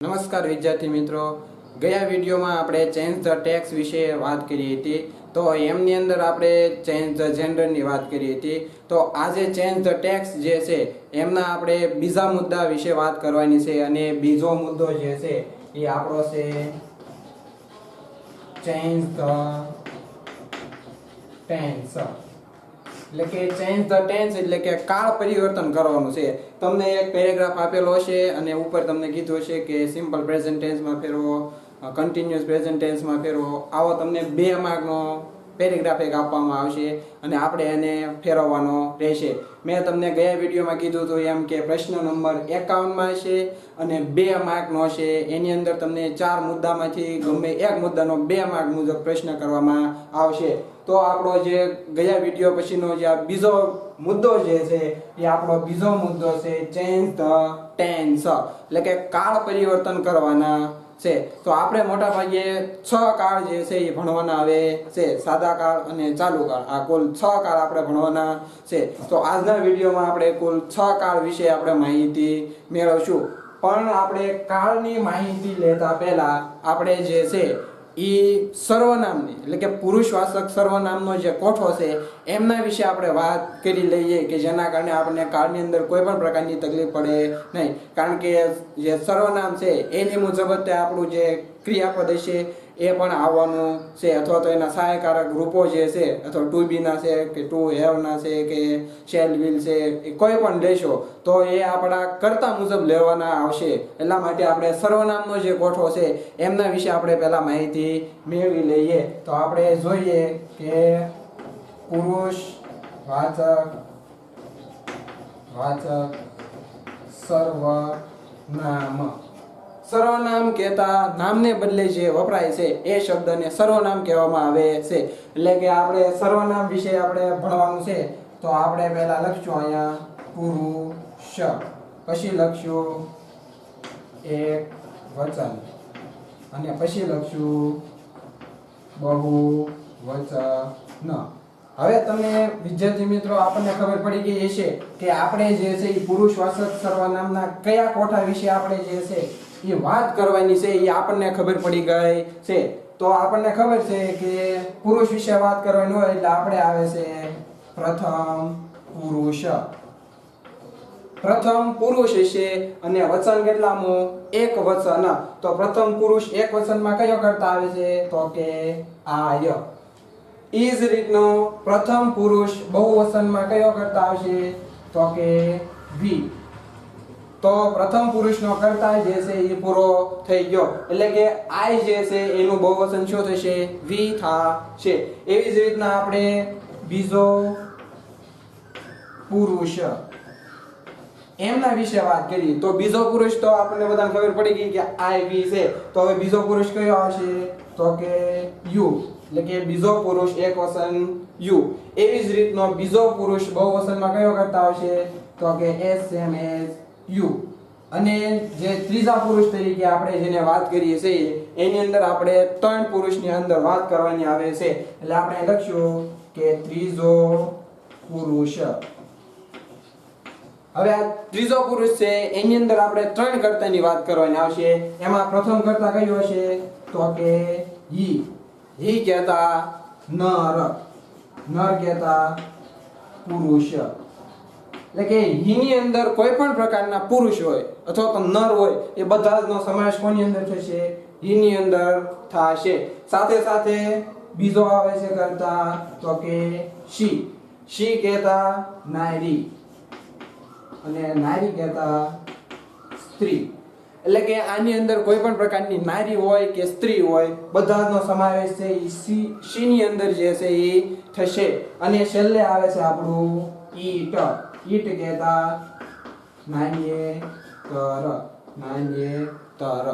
નમસ્કાર વિદ્યાર્થી મિત્રો, ગયા વિડીયોમાં આપણે ચેન્જ ધ ટેક્સ વિશે વાત કરી હતી. તો એમની અંદર આપણે ચેન્જ ધ જેન્ડરની વાત કરી હતી. તો આજે ચેન્જ ધ ટેક્સ જે છે એમના આપણે બીજા મુદ્દા વિશે વાત કરવાની છે. અને બીજો મુદ્દો જે છે એ આપણો છે ચેન્જ ધ ટેન્સ. એટલે કે ચેન્જ ધ ટેન્સ એટલે કે કાળ પરિવર્તન કરવાનું છે. તમને એક પેરેગ્રાફ આપેલો હશે અને ઉપર તમને કીધું હશે કે સિમ્પલ પ્રેઝન્ટ ટેન્સમાં ફેરવો, કન્ટિન્યુઅસ પ્રેઝન્ટ ટેન્સમાં ફેરવો. આવો તમને 2 માર્કનો પેરેગ્રાફ એક આપવામાં આવશે અને આપણે એને ફેરવવાનો રહેશે. મેં તમને ગયા વિડીયોમાં કીધું હતું એમ કે પ્રશ્ન નંબર 51માં હશે અને 2 માર્કનો હશે. એની અંદર તમને 4 મુદ્દામાંથી ગમે એક મુદ્દાનો 2 માર્ક મુજબ પ્રશ્ન કરવામાં આવશે. તો આપણો જે ગયા વિડીયો પછીનો જે આ બીજો મુદ્દો જે છે એ આપણો બીજો મુદ્દો છે ચેન્જ ધ ટેન્સ. એટલે કે કાળ પરિવર્તન કરવાના છે. તો આપણે મોટા ભાગે 6 કાળ જે છે એ ભણવાના આવે છે. સાદા કાળ અને ચાલુ કાળ, આ કુલ 6 કાળ આપણે ભણવાના છે. તો આજના વિડીયોમાં આપણે કુલ 6 કાળ વિશે આપણે માહિતી મેળવશું. પણ આપણે કાળની માહિતી લેતા પહેલા આપણે જે છે એ સર્વનામની એટલે કે પુરુષવાચક સર્વનામનો જે કોઠો છે એમના વિશે આપણે વાત કરી લઈએ કે જેના કારણે આપણને કાળની અંદર કોઈ પણ પ્રકારની તકલીફ પડે નહીં. કારણ કે જે સર્વનામ છે એની મુજબ જ આપણું જે ક્રિયાપદ છે એ પણ આવવાનું છે, અથવા તો એના સહાયકારક રૂપો જે છે અથવા ટુ બીના છે કે ટુ હેવના છે કે શેલ વિલ છે એ કોઈ પણ લેશો તો એ આપણા કર્તા મુજબ લેવાના આવશે. એટલા માટે આપણે સર્વનામનો જે કોઠો છે એમના વિશે આપણે પહેલા માહિતી મેળવી લઈએ. તો આપણે જોઈએ કે પુરુષ વાચક સર્વનામ. સર્વનામ કહેતા નામને બદલે જે વપરાય છે એ શબ્દને સર્વનામ કહેવામાં આવે છે. એટલે કે આપણે સર્વનામ વિશે આપણે ભણવાનું છે. તો આપણે પહેલા લખશું અહીંયા પુરુષ, પછી લખશું એક વચન અને પછી લખશું બહુવચન. હવે તમે વિદ્યાર્થી મિત્રો આપણને ખબર પડી ગઈ હશે કે આપણે જે છે એ પુરુષવાચક સર્વનામના કયા કોઠા વિશે આપણે જે છે એ વાત કરવાની છે એ આપણને ખબર પડી ગઈ છે. તો આપણને ખબર છે કે પુરુષ વિશે વાત કરવાની હોય એટલે આપણે આવે છે પ્રથમ પુરુષ. પ્રથમ પુરુષ છે અને વચન કેટલામું? એક વચન. તો પ્રથમ પુરુષ એક વચનમાં કયો કરતા આવે છે? તો કે આય. ઈ જ રીતનો પ્રથમ પુરુષ બહુવચનમાં કયો કરતા આવશે? તો કે વી. તો પ્રથમ પુરુષનો કર્તા જે છે એ પૂરો થઈ ગયો. એટલે કે આઈ જે છે એનું બહુવચન શું થશે? વી થશે. એવી જ રીતના આપણે બીજો પુરુષ એમના વિશે વાત કરી. તો બીજો પુરુષ તો આપણને બધાને ખબર પડી ગઈ કે આઈ વી છે. તો હવે બીજો પુરુષ કયો આવશે? તો કે યુ. એટલે કે બીજો પુરુષ એક વચન યુ. એવી જ રીતનો બીજો પુરુષ બહુવચનમાં કયો કરતા આવશે? તો કે એસ સેમ એઝ યુ. અને જે ત્રીજા પુરુષ તરીકે આપણે જેને વાત કરીએ છીએ એની અંદર આપણે 3 પુરુષની અંદર વાત કરવાની આવે છે. એટલે આપણે લખશું કે ત્રીજો પુરુષ. હવે આ ત્રીજો પુરુષ છે એની અંદર આપણે 3 કર્તાની વાત કરવાની આવશે. એમાં પ્રથમ કર્તા કયો હશે? તો કે હી. હી કહેતા નર, નર કહેતા પુરુષ. એટલે કે હીની અંદર કોઈ પણ પ્રકારના પુરુષ હોય અથવા તો નર હોય એ બધા નો સમાવેશ કોની અંદર થશે? હીની અંદર થશે. સાથે સાથે બીજો આવે છે કર્તા તો કે શી. શી કહેતા નારી અને નારી કહેતા સ્ત્રી. એટલે કે આની અંદર કોઈ પણ પ્રકારની નારી હોય કે સ્ત્રી હોય બધાનો સમાવેશ છે એ શી ની અંદર જે છે એ થશે. અને છેલ્લે આવે છે આપણું ઈટ. ઈટ કહેતા નાન્યેતર. નાન્યેતર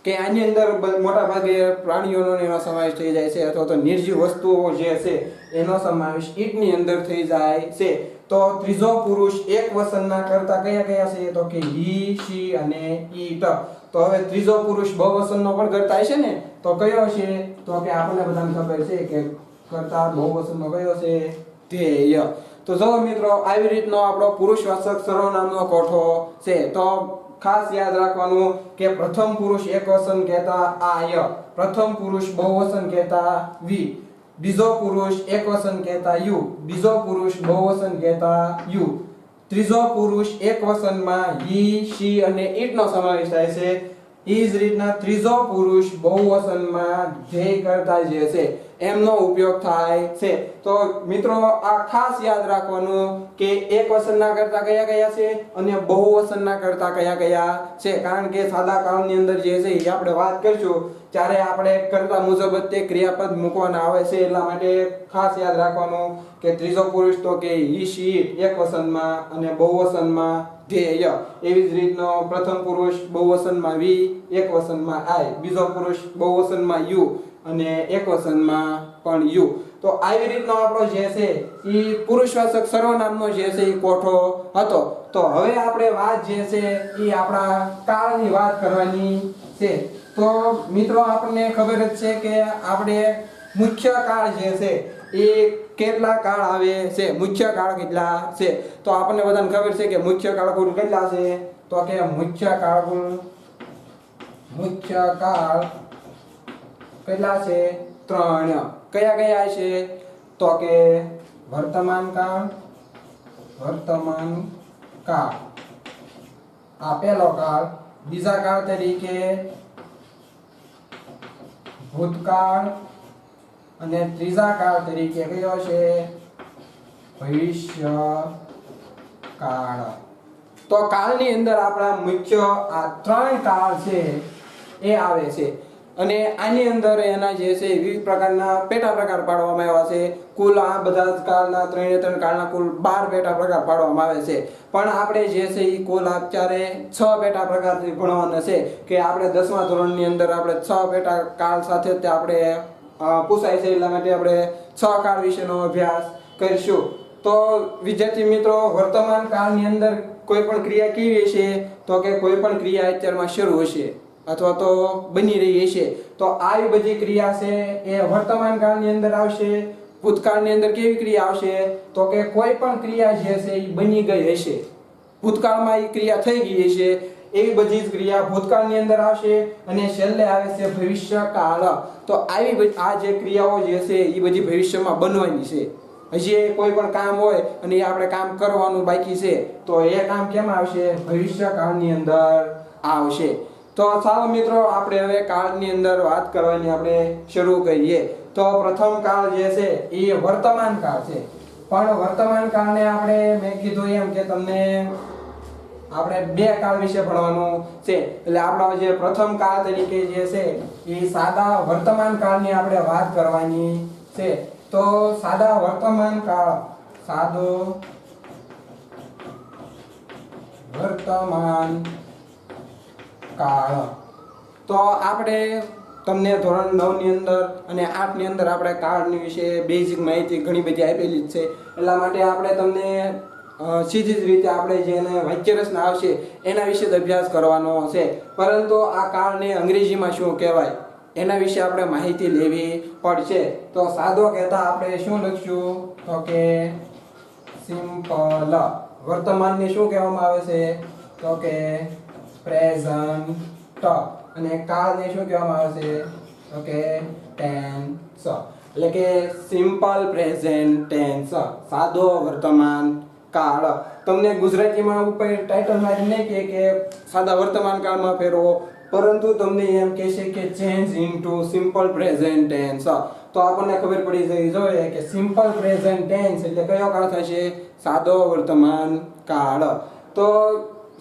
કે આની અંદર મોટા ભાગે પ્રાણીઓનો એનો સમાવેશ થઈ જાય છે અથવા તો નિર્જીવ વસ્તુઓ જે છે એનો સમાવેશ ઈટની અંદર થઈ જાય છે. તો ત્રીજો પુરુષ એક વચનના કરતા કયા કયા છે? તો કે હી, શી અને ઈટ. તો હવે ત્રીજો પુરુષ બહુવચનનો પણ કરતા હશે ને, તો કયો છે? તો કે આપણને બધાને ખબર છે કે કરતા બહુવચનનો કયો છે? ધ્યેય. તો જો મિત્રો આવી રીતનો આપણો પુરુષવાચક સર્વનામનો કોઠો છે. તો ખાસ યાદ રાખવાનું કે પ્રથમ પુરુષ એકવચન કહેતા આય, પ્રથમ પુરુષ બહુવચન કહેતા વી, બીજો પુરુષ એકવચન કહેતા યુ, બીજો પુરુષ બહુવચન કહેતા યુ, ત્રીજો પુરુષ એકવચનમાં હી, શી અને ઇટ નો સમાવેશ થાય છે. એ જ રીતના ત્રીજો પુરુષ બહુવચનમાં ધ્યેય કરતા જે છે એમનો ઉપયોગ થાય છે. તો મિત્રો આ ખાસ યાદ રાખવાનું કે એકવચનના કરતા કયા કયા છે અને બહુવચનના કરતા કયા કયા છે. કારણ કે સાદા કાળની અંદર જે છે એ આપણે વાત કરીશું ત્યારે આપણે કરતા મુજબ જ તે ક્રિયાપદ મૂકવાના આવે છે. એટલા માટે ખાસ યાદ રાખવાનું કે ત્રીજો પુરુષ તો કે હી, શી, ઇટ એકવચનમાં અને બહુવચનમાં ધ્યેય. એવી જ રીતનો પ્રથમ પુરુષ બહુવચનમાં વી, એકવચનમાં આય, બીજો પુરુષ બહુવચનમાં યુ અને એકવચનમાં પણ યુ. તો આવી રીતનો આપણો જે છે એ પુરુષવાચક સર્વનામનો જે છે એ કોઠો હતો. તો હવે આપણે વાત જે છે એ આપણા કાળની વાત કરવાની છે. તો મિત્રો આપણને ખબર જ છે કે આપણે મુખ્ય કાળ જે છે એ કેટલા કાળ આવે છે, મુખ્ય કાળ કેટલા છે. તો આપણને બધાને ખબર છે કે મુખ્ય કાળ કુલ કેટલા છે. તો કે મુખ્ય કાળ કેટલા છે? 3. કયા કયા છે? તો કે વર્તમાન કાળ આ પહેલો કાળ, બીજા કાળ તરીકે ભૂતકાળ અને ત્રીજા કાળ તરીકે કયો છે? ભવિષ્ય કાળ. તો કાળની અંદર આપણા મુખ્ય આ 3 કાળ છે એ આવે છે અને આની અંદર એના જે છે વિવિધ પ્રકારના પેટા પ્રકાર પાડવામાં આવ્યા છે. કુલ આ બધા જ કાળના 3 કાળના કુલ 12 પેટા પ્રકાર પાડવામાં આવે છે. પણ આપણે જે છે એ કુલ અત્યારે 6 પેટા પ્રકારથી ભણવાના છે કે આપણે 10મા ધોરણની અંદર આપણે 6 પેટા કાળ સાથે તે આપણે પૂછાય છે. એટલા માટે આપણે 6 કાળ વિશેનો અભ્યાસ કરીશું. તો વિદ્યાર્થી મિત્રો, વર્તમાન કાળની અંદર કોઈ પણ ક્રિયા કેવી હશે? તો કે કોઈ પણ ક્રિયા અત્યારમાં શરૂ હશે અથવા તો બની રહી હશે. તો આવી બધી ક્રિયા છે એ વર્તમાન કાળની અંદર આવશે. ભૂતકાળની અંદર કેવી ક્રિયા આવશે? તો કે કોઈ પણ ક્રિયા જે છે એ બની ગઈ હશે, ભૂતકાળમાં એ ક્રિયા થઈ ગઈ હશે, એવી બધી જ ક્રિયા ભૂતકાળની અંદર આવશે. અને છેલ્લે આવે છે ભવિષ્ય કાળ. તો આવી આ જે ક્રિયાઓ જે છે એ બધી ભવિષ્યમાં બનવાની છે. હજી કોઈ પણ કામ હોય અને એ આપણે કામ કરવાનું બાકી છે તો એ કામ કેમાં આવશે? ભવિષ્ય કાળની અંદર આવશે. તો ચાલો મિત્રો, આપણે હવે કાળની અંદર વાત કરવાની આપણે શરૂ કરીએ. તો પ્રથમ કાળ જે છે એ વર્તમાન કાળ છે. પણ વર્તમાન કાળને આપણે મેં કીધું એમ કે તમને આપણે 2 કાળ વિશે ભણવાનું છે. એટલે આપણો જે પ્રથમ કાળ તરીકે જે છે એ સાદા વર્તમાન કાળની આપણે વાત કરવાની છે. તો સાદા વર્તમાન કાળ, સાદો વર્તમાન કાળ. તો આપણે તમને ધોરણ 9 ની અંદર અને 8 ની અંદર આપણે કાળની વિશે બેઝિક માહિતી ઘણી બધી આપેલી જ છે. એટલા માટે આપણે તમને સીધી જ રીતે આપણે જેને વાક્ય રચના આવશે એના વિશે જ અભ્યાસ કરવાનો છે. પરંતુ આ કાળને અંગ્રેજીમાં શું કહેવાય એના વિશે આપણે માહિતી લેવી પડશે. તો સાદો કહેતા આપણે શું લખશું? તો કે સિમ્પલ. વર્તમાનને શું કહેવામાં આવે છે? તો કે પ્રેઝન્ટ. અને કાળને શું કહેવામાં આવે છે? તો કે ટેન્સ. એટલે કે સિમ્પલ પ્રેઝન્ટ ટેન્સ, સાદો વર્તમાન કાળ. તમને ગુજરાતીમાં ઉપર ટાઇટલ મારી નહીં કે સાદા વર્તમાન કાળમાં ફેરવો, પરંતુ તમને એમ કહેશે કે change into simple present tense. તો આપણને ખબર પડી જવી જોઈએ કે સિમ્પલ પ્રેઝન્ટ ટેન્સ એટલે કયો કાળ થશે? સાદો વર્તમાન કાળ. તો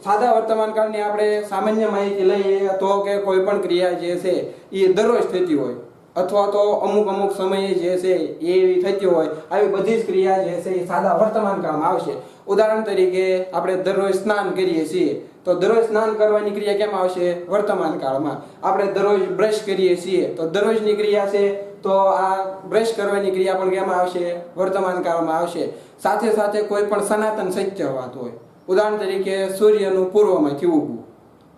સાદા વર્તમાન કાળની આપણે સામાન્ય માહિતી લઈએ તો કે કોઈ પણ ક્રિયા જે છે એ દરરોજ થતી હોય અથવા તો અમુક સમયે જે છે એવી થતી હોય, આવી બધી જ ક્રિયા જે છે એ સાદા વર્તમાન કાળમાં આવશે. ઉદાહરણ તરીકે આપણે દરરોજ સ્નાન કરીએ છીએ તો દરરોજ સ્નાન કરવાની ક્રિયા કેમ આવશે? વર્તમાન કાળમાં. આપણે દરરોજ બ્રશ કરીએ છીએ તો દરરોજની ક્રિયા છે તો આ બ્રશ કરવાની ક્રિયા પણ કેમ આવશે? વર્તમાન કાળમાં આવશે. સાથે સાથે કોઈ પણ સનાતન સત્ય વાત હોય, ઉદાહરણ તરીકે સૂર્યનું પૂર્વમાંથી ઉગવું,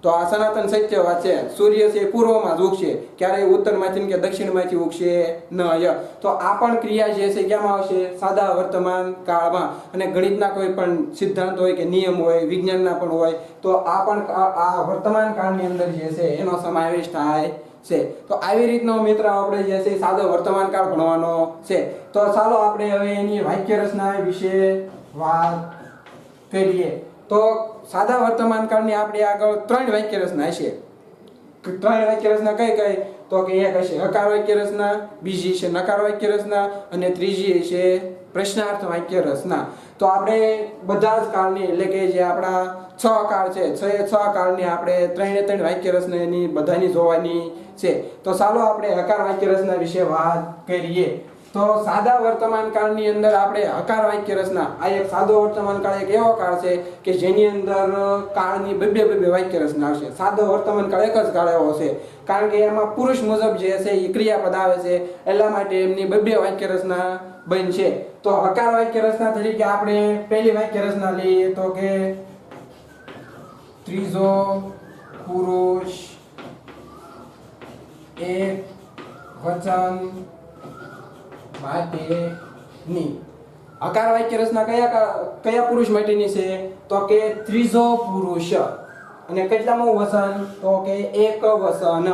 તો આ સનાતન સત્ય વાત છે. સૂર્ય છે એ પૂર્વમાં જ ઉગશે, ક્યારેય ઉત્તરમાંથી કે દક્ષિણમાંથી ઉગશે નહીં. તો આ પણ ક્રિયા જે છે ક્યાંમાં આવશે? સાદા વર્તમાન કાળમાં. અને ગણિતના કોઈ પણ સિદ્ધાંત હોય કે નિયમ હોય, વિજ્ઞાનના પણ હોય, તો આ પણ આ વર્તમાન કાળની અંદર જે છે એનો સમાવેશ થાય છે. તો આવી રીતનો મિત્ર આપણે જે છે સાદો વર્તમાન કાળ ભણવાનો છે. તો ચાલો આપણે હવે એની વાક્ય રચના વિશે વાત કરીએ. તો સાદા વર્તમાન કાળની આપણે આગળ 3 વાક્ય રચના છે. 3 વાક્ય રચના કઈ કઈ? તો કે એક હશે હકાર વાક્ય રચના, બીજી છે નકાર વાક્ય રચના, અને ત્રીજી છે પ્રશ્નાર્થ વાક્ય રચના. તો આપણે બધા જ કાળની એટલે કે જે આપણા 6 કાળ છે, 6 કાળની આપણે 3 વાક્ય રચના એની બધાની જોવાની છે. તો ચાલો આપણે હકાર વાક્ય રચના વિશે વાત કરીએ. તો સાદા વર્તમાન કાળની અંદર આપણે હકાર વાક્ય રચના, આ એક સાદો વર્તમાન કાળ એક એવો કાળ છે કે જેની અંદર કાળની બે વાક્ય રચના આવશે. સાદો વર્તમાન કાળ એક જ કાળ એવો છે, કારણ કે એમાં પુરુષ મુજબ જે છે એ ક્રિયાપદ આવે છે, એટલા માટે એમની બે વાક્ય રચના બનશે. તો હકાર વાક્ય રચના તરીકે આપણે પહેલી વાક્ય રચના લઈએ તો કે ત્રીજો પુરુષ એક વચન માટેની. હકાર વાક્ય રચના કયા પુરુષ માટેની છે? તો કે ત્રીજો પુરુષ. અને કેટલામું વચન? તો કે એક વચન.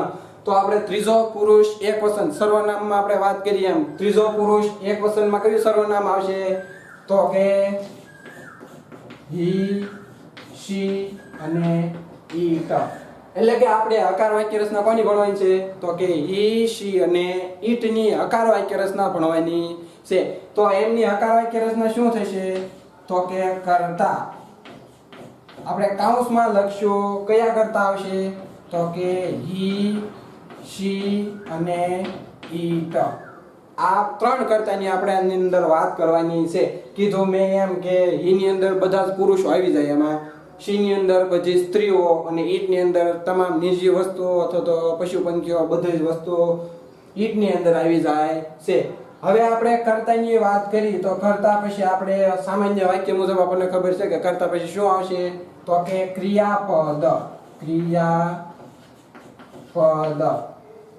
તો આપણે ત્રીજો પુરુષ એક વચન સર્વનામમાં આપણે વાત કરીએ એમ ત્રીજો પુરુષ એક વચનમાં કયું સર્વનામ આવશે? તો કે હી, શી અને ઈટ. એટલે કે આપણે હકાર વાક્ય રચના કોની ભણવાની છે? તો કે હી, શી અને ઈટની હકાર વાક્ય રચના ભણવાની છે. તો એમની હકાર વાક્ય રચના શું થશે? તો કે કર્તા. આપણે કૌંસમાં લખશું કયા કર્તા આવશે? તો કે હી, શી અને ઈટ. આ 3 કર્તાની આપણે આની અંદર વાત કરવાની છે. કીધું મેં એમ કે હી ની અંદર બધા જ પુરુષો આવી જાય, એમાં શી ની અંદર બધી સ્ત્રીઓ, અને ઈટ ની અંદર તમામ નિર્જીવ વસ્તુઓ અથવા તો પશુ પંખીઓ બધી જ વસ્તુઓ ઈટ ની અંદર આવી જાય છે. હવે આપણે કર્તાની વાત કરી તો કર્તા પછી આપણે સામાન્ય વાક્ય મુજબ આપણને ખબર છે કે કર્તા પછી શું આવશે? તો કે ક્રિયાપદ. ક્રિયાપદ.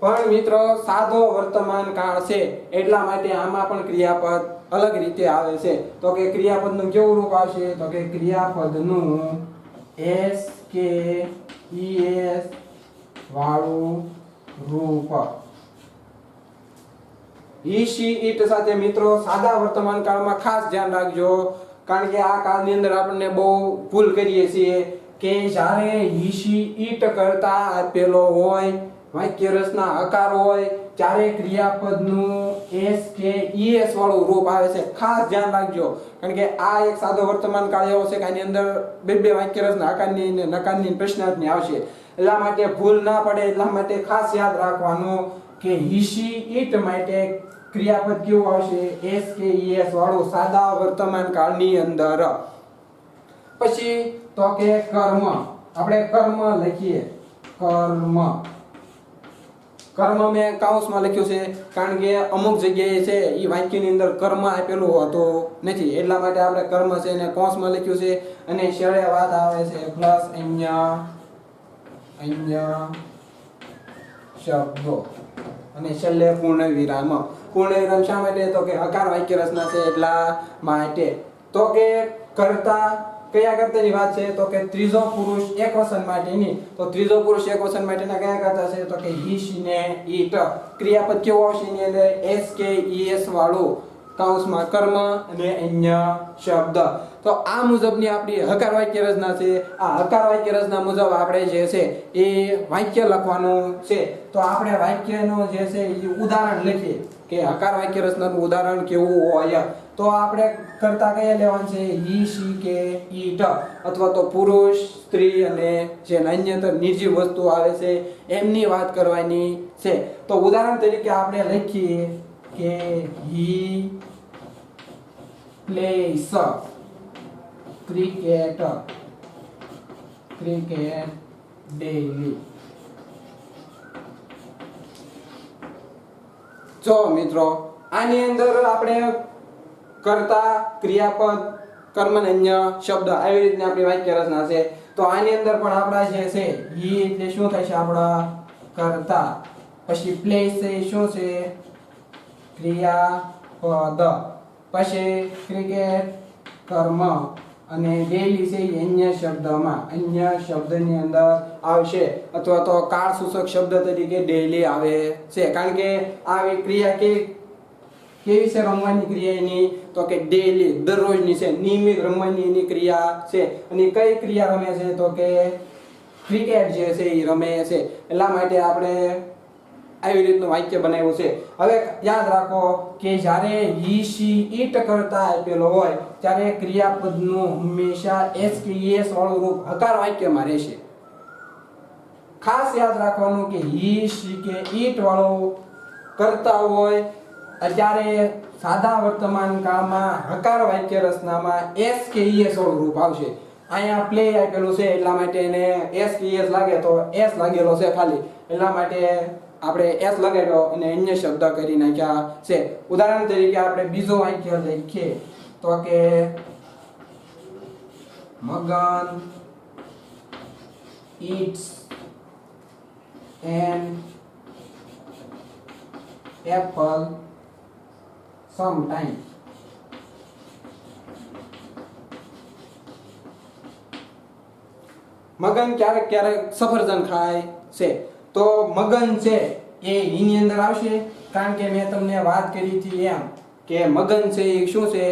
પણ મિત્રો સાદો વર્તમાન કાળ છે એટલા માટે આમાં પણ ક્રિયાપદ અલગ રીતે આવે છે. તો કે ક્રિયાપદનું કેવું રૂપ આવશે? તો કે ક્રિયાપદનું એસ કે ઈએસ વાળું રૂપ. ઈ, શી, ઈટ સાથે મિત્રો સાદા વર્તમાન કાળમાં ખાસ ધ્યાન રાખજો, કારણ કે આ કાળની અંદર આપણને બહુ ભૂલ કરીએ છીએ કે જ્યારે ઈ, શી, ઈટ કરતા આપેલો હોય, વાક્ય રચના હકાર હોય, ત્યારે ક્રિયાપદનું એસ કે ઈએસ વાળું રૂપ આવે છે. ખાસ ધ્યાન રાખજો, કારણ કે આ એક સાદો વર્તમાન કાળ એવો છે કે આની અંદર બે વાક્ય રચના હકારની ને નકારની પ્રશ્નાર્થની આવશે. એટલા માટે ભૂલ ના પડે એટલા માટે ખાસ યાદ રાખવાનું કે હી, શી, ઈટ માટે ક્રિયાપદ કેવું આવશે? એસ કે ઈએસ વાળું સાદા વર્તમાન કાળની અંદર. પછી તો કે કર્મ. આપણે કર્મ લખીએ. કર્મ. કર્મ મેં કૌંસમાં લખ્યું છે કારણ કે અમુક જગ્યાએ છે એ વાક્યની અંદર કર્મ આપેલું હોતું નથી, એટલા માટે આપણે કર્મ છે એને કૌંસમાં લખ્યું છે. અને છેલ્લે વાત આવે છે પ્લસ અહીંયા શબ્દો, અને છેલ્લે પૂર્ણ વિરામ. પૂર્ણ વિરામ શા માટે? તો કે હકાર વાક્ય રચના છે એટલા માટે. તો કે કર્તા કયા કર્તાની વાત છે? તો કે ત્રીજો પુરુષ એક વચન માટેની. તો ત્રીજો પુરુષ એક વચન માટેના કયા કર્તા છે? તો કે હી, શી ને ઈટ. ક્રિયાપદ કેવું આવશે એની અંદર? એસ કે ઈએસ વાળું, કૌંસમાં કર્મ અને અન્ય શબ્દ. તો આ મુજબની આપણી હકાર વાક્ય રચના છે. આ હકાર વાક્ય રચના મુજબ આપણે જે છે એ વાક્ય લખવાનું છે. તો આપણે વાક્યનો જે છે એ ઉદાહરણ લખીએ કે હકાર વાક્ય રચનાનું ઉદાહરણ કેવું હોય. તો આપણે કરતા કયા લેવાનું છે? હી, શી કે ઈટ, અથવા તો પુરુષ, સ્ત્રી અને જે અન્યતર નિર્જીવ વસ્તુ આવે છે એમની વાત કરવાની છે. તો ઉદાહરણ તરીકે આપણે લખીએ કે હી પ્લેસ ક્રિકેટ ડેલી. જો મિત્રો આની અંદર આપણે કર્તા, ક્રિયાપદ, કર્મ અને અન્ય શબ્દ આવી રીતની આપણી વાક્ય રચના છે. તો આની અંદર પણ આપણા જે છે ઈ એટલે શું થાય છે આપણા કર્તા, પછી પ્લે છે શું છે ક્રિયાપદ, પછી ક્રિકેટ કર્મ, અને ડેલી છે એ અન્ય શબ્દમાં અન્ય શબ્દની અંદર આવશે અથવા તો કાળ સૂચક શબ્દ તરીકે ડેલી આવે છે, કારણ કે આ ક્રિયા કેવી છે રમવાની ક્રિયા એની, તો કે ડેલી દરરોજની છે, નિયમિત રમવાની એની ક્રિયા છે. અને કઈ ક્રિયા રમે છે તો કે ક્રિકેટ જે છે એ રમે છે. એટલા માટે આપણે આવી રીતનું વાક્ય બનાવ્યું છે. હવે યાદ રાખો કે જ્યારે હી શી ઈટ કરતા આપેલો હોય ત્યારે ક્રિયાપદનું હંમેશા એસ કે એસ વાળું રૂપ હકાર વાક્યમાં રહેશે. ખાસ યાદ રાખવાનું કે હી શી કે ઈટ વાળો કરતા હોય ત્યારે સાદા વર્તમાન કાળમાં હકાર વાક્ય રચનામાં એસ કે એસ વાળું રૂપ આવશે. અહીંયા પ્લે આપેલું છે એટલા માટે એને એસ કે એસ લાગે તો એસ લાગેલો છે ખાલી, એટલા માટે આપણે એસ લગાડ્યો અને અન્ય શબ્દ કરી નાખ્યા છે. ઉદાહરણ તરીકે આપણે બીજો વાક્ય લખીએ તો કે મગન eats an apple sometimes. મગન ક્યારેક ક્યારેક સફરજન ખાય છે. તો મગન છે એ ઈની અંદર આવશે, કારણ કે મેં તમને વાત કરી હતી એમ કે મગન છે એ શું છે,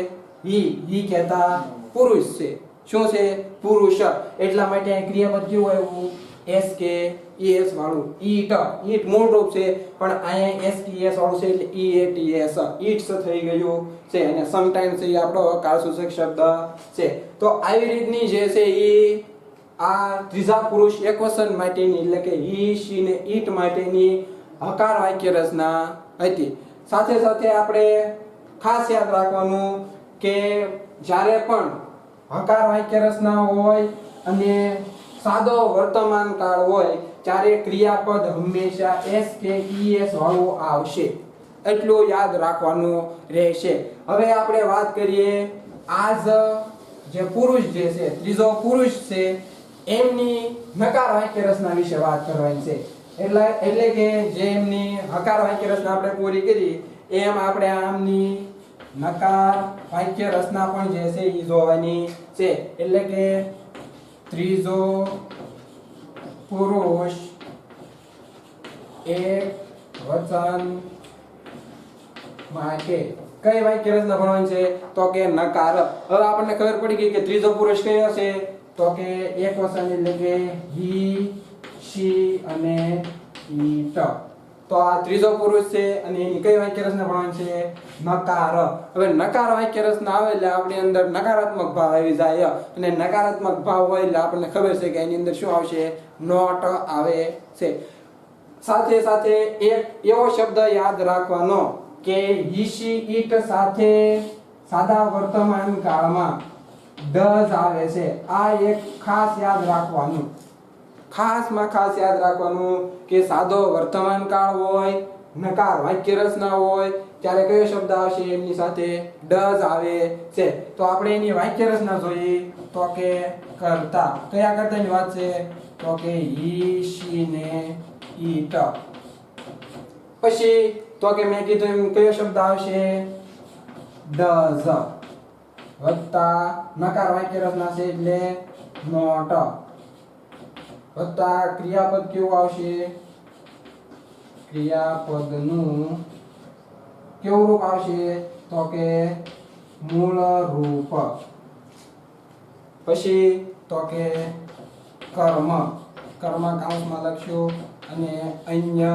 ઈ કહેતા પુરુષ છે. શું છે? પુરુષ. એટલા માટે આ ક્રિયાપદ કેવું આવ્યું? એસ કે એસ વાળું. ઈટ, ઈટ મૂળ રૂપ છે પણ અહીંયા એસ કે એસ વાળું છે એટલે ઈ એ ટી એસ, ઈટ્સ થઈ ગયું છે. અને સમટાઈમ્સ એ આપણો કાળસૂચક શબ્દ છે. તો આવી રીતની જે છે ઈ આ ત્રીજા પુરુષ એકવચન માટેની એટલે કે હી શી ને ઈટ માટેની હકાર વાક્ય રચના હતી. સાથે સાથે આપણે ખાસ યાદ રાખવાનું કે જ્યારે પણ હકાર વાક્ય રચના હોય અને સાદો વર્તમાન કાળ હોય ત્યારે ક્રિયાપદ હંમેશા એસ કે ઈએસ વાળું આવશે, એટલું યાદ રાખવાનું રહેશે. હવે આપણે વાત કરીએ આજ જે પુરુષ જે છે, ત્રીજો પુરુષ છે, એમની નકાર વાક્ય રચના વિશે વાત કરવાની છે. એટલે કે જે એમની હકાર વાક્ય રચના આપણે પૂરી કરી એમ આપણે આમની નકાર વાક્ય રચના પણ જે છે એ જોવાની છે. એટલે કે ત્રીજો પુરુષ એક વચન માટે કઈ વાક્ય રચના ભણવાની છે તો કે નકાર. હવે આપણને ખબર પડી ગઈ કે ત્રીજો પુરુષ કયો છે તો કે એક વચન એટલે કે હી શી અને ઈટ. તો આ ત્રીજો પુરુષ છે અને એની કઈ વાક્ય રચના ભણવાની છે? નકાર. હવે નકાર વાક્ય રચના આવે એટલે આપણી અંદર નકારાત્મક ભાવ આવી જાય, અને નકારાત્મક ભાવ હોય એટલે આપણને ખબર છે કે એની અંદર શું આવશે? નોટ આવે છે. સાથે સાથે એક એવો શબ્દ યાદ રાખવાનો કે ઈશી ઈટ સાથે સાદા વર્તમાન કાળમાં ડઝ આવે છે. આ એક ખાસ યાદ રાખવાનું, ખાસ યાદ રાખવાનું કે સાદો વર્તમાન કાળ હોય, નકાર વાક્ય રચના હોય ત્યારે કયો શબ્દ આવશે? એમની સાથે ડઝ આવે છે. તો આપણે એની વાક્ય રચના જોઈએ તો કે કરતા. કયા કરતાની વાત છે? તો કે હી શી ને ઈટ. પછી તો કે મેં કીધું એમ કયો શબ્દ આવશે? ડઝ. વત્તા નકાર વાક્ય રચના છે એટલે નોટ. વત્તા ક્રિયાપદ કેવું આવશે? ક્રિયાપદનું કેવું રૂપ આવશે? તો કે મૂળ રૂપ. પછી તો કે કર્મ. કર્મ કાઉન્સમાં લખ્યું અને અન્ય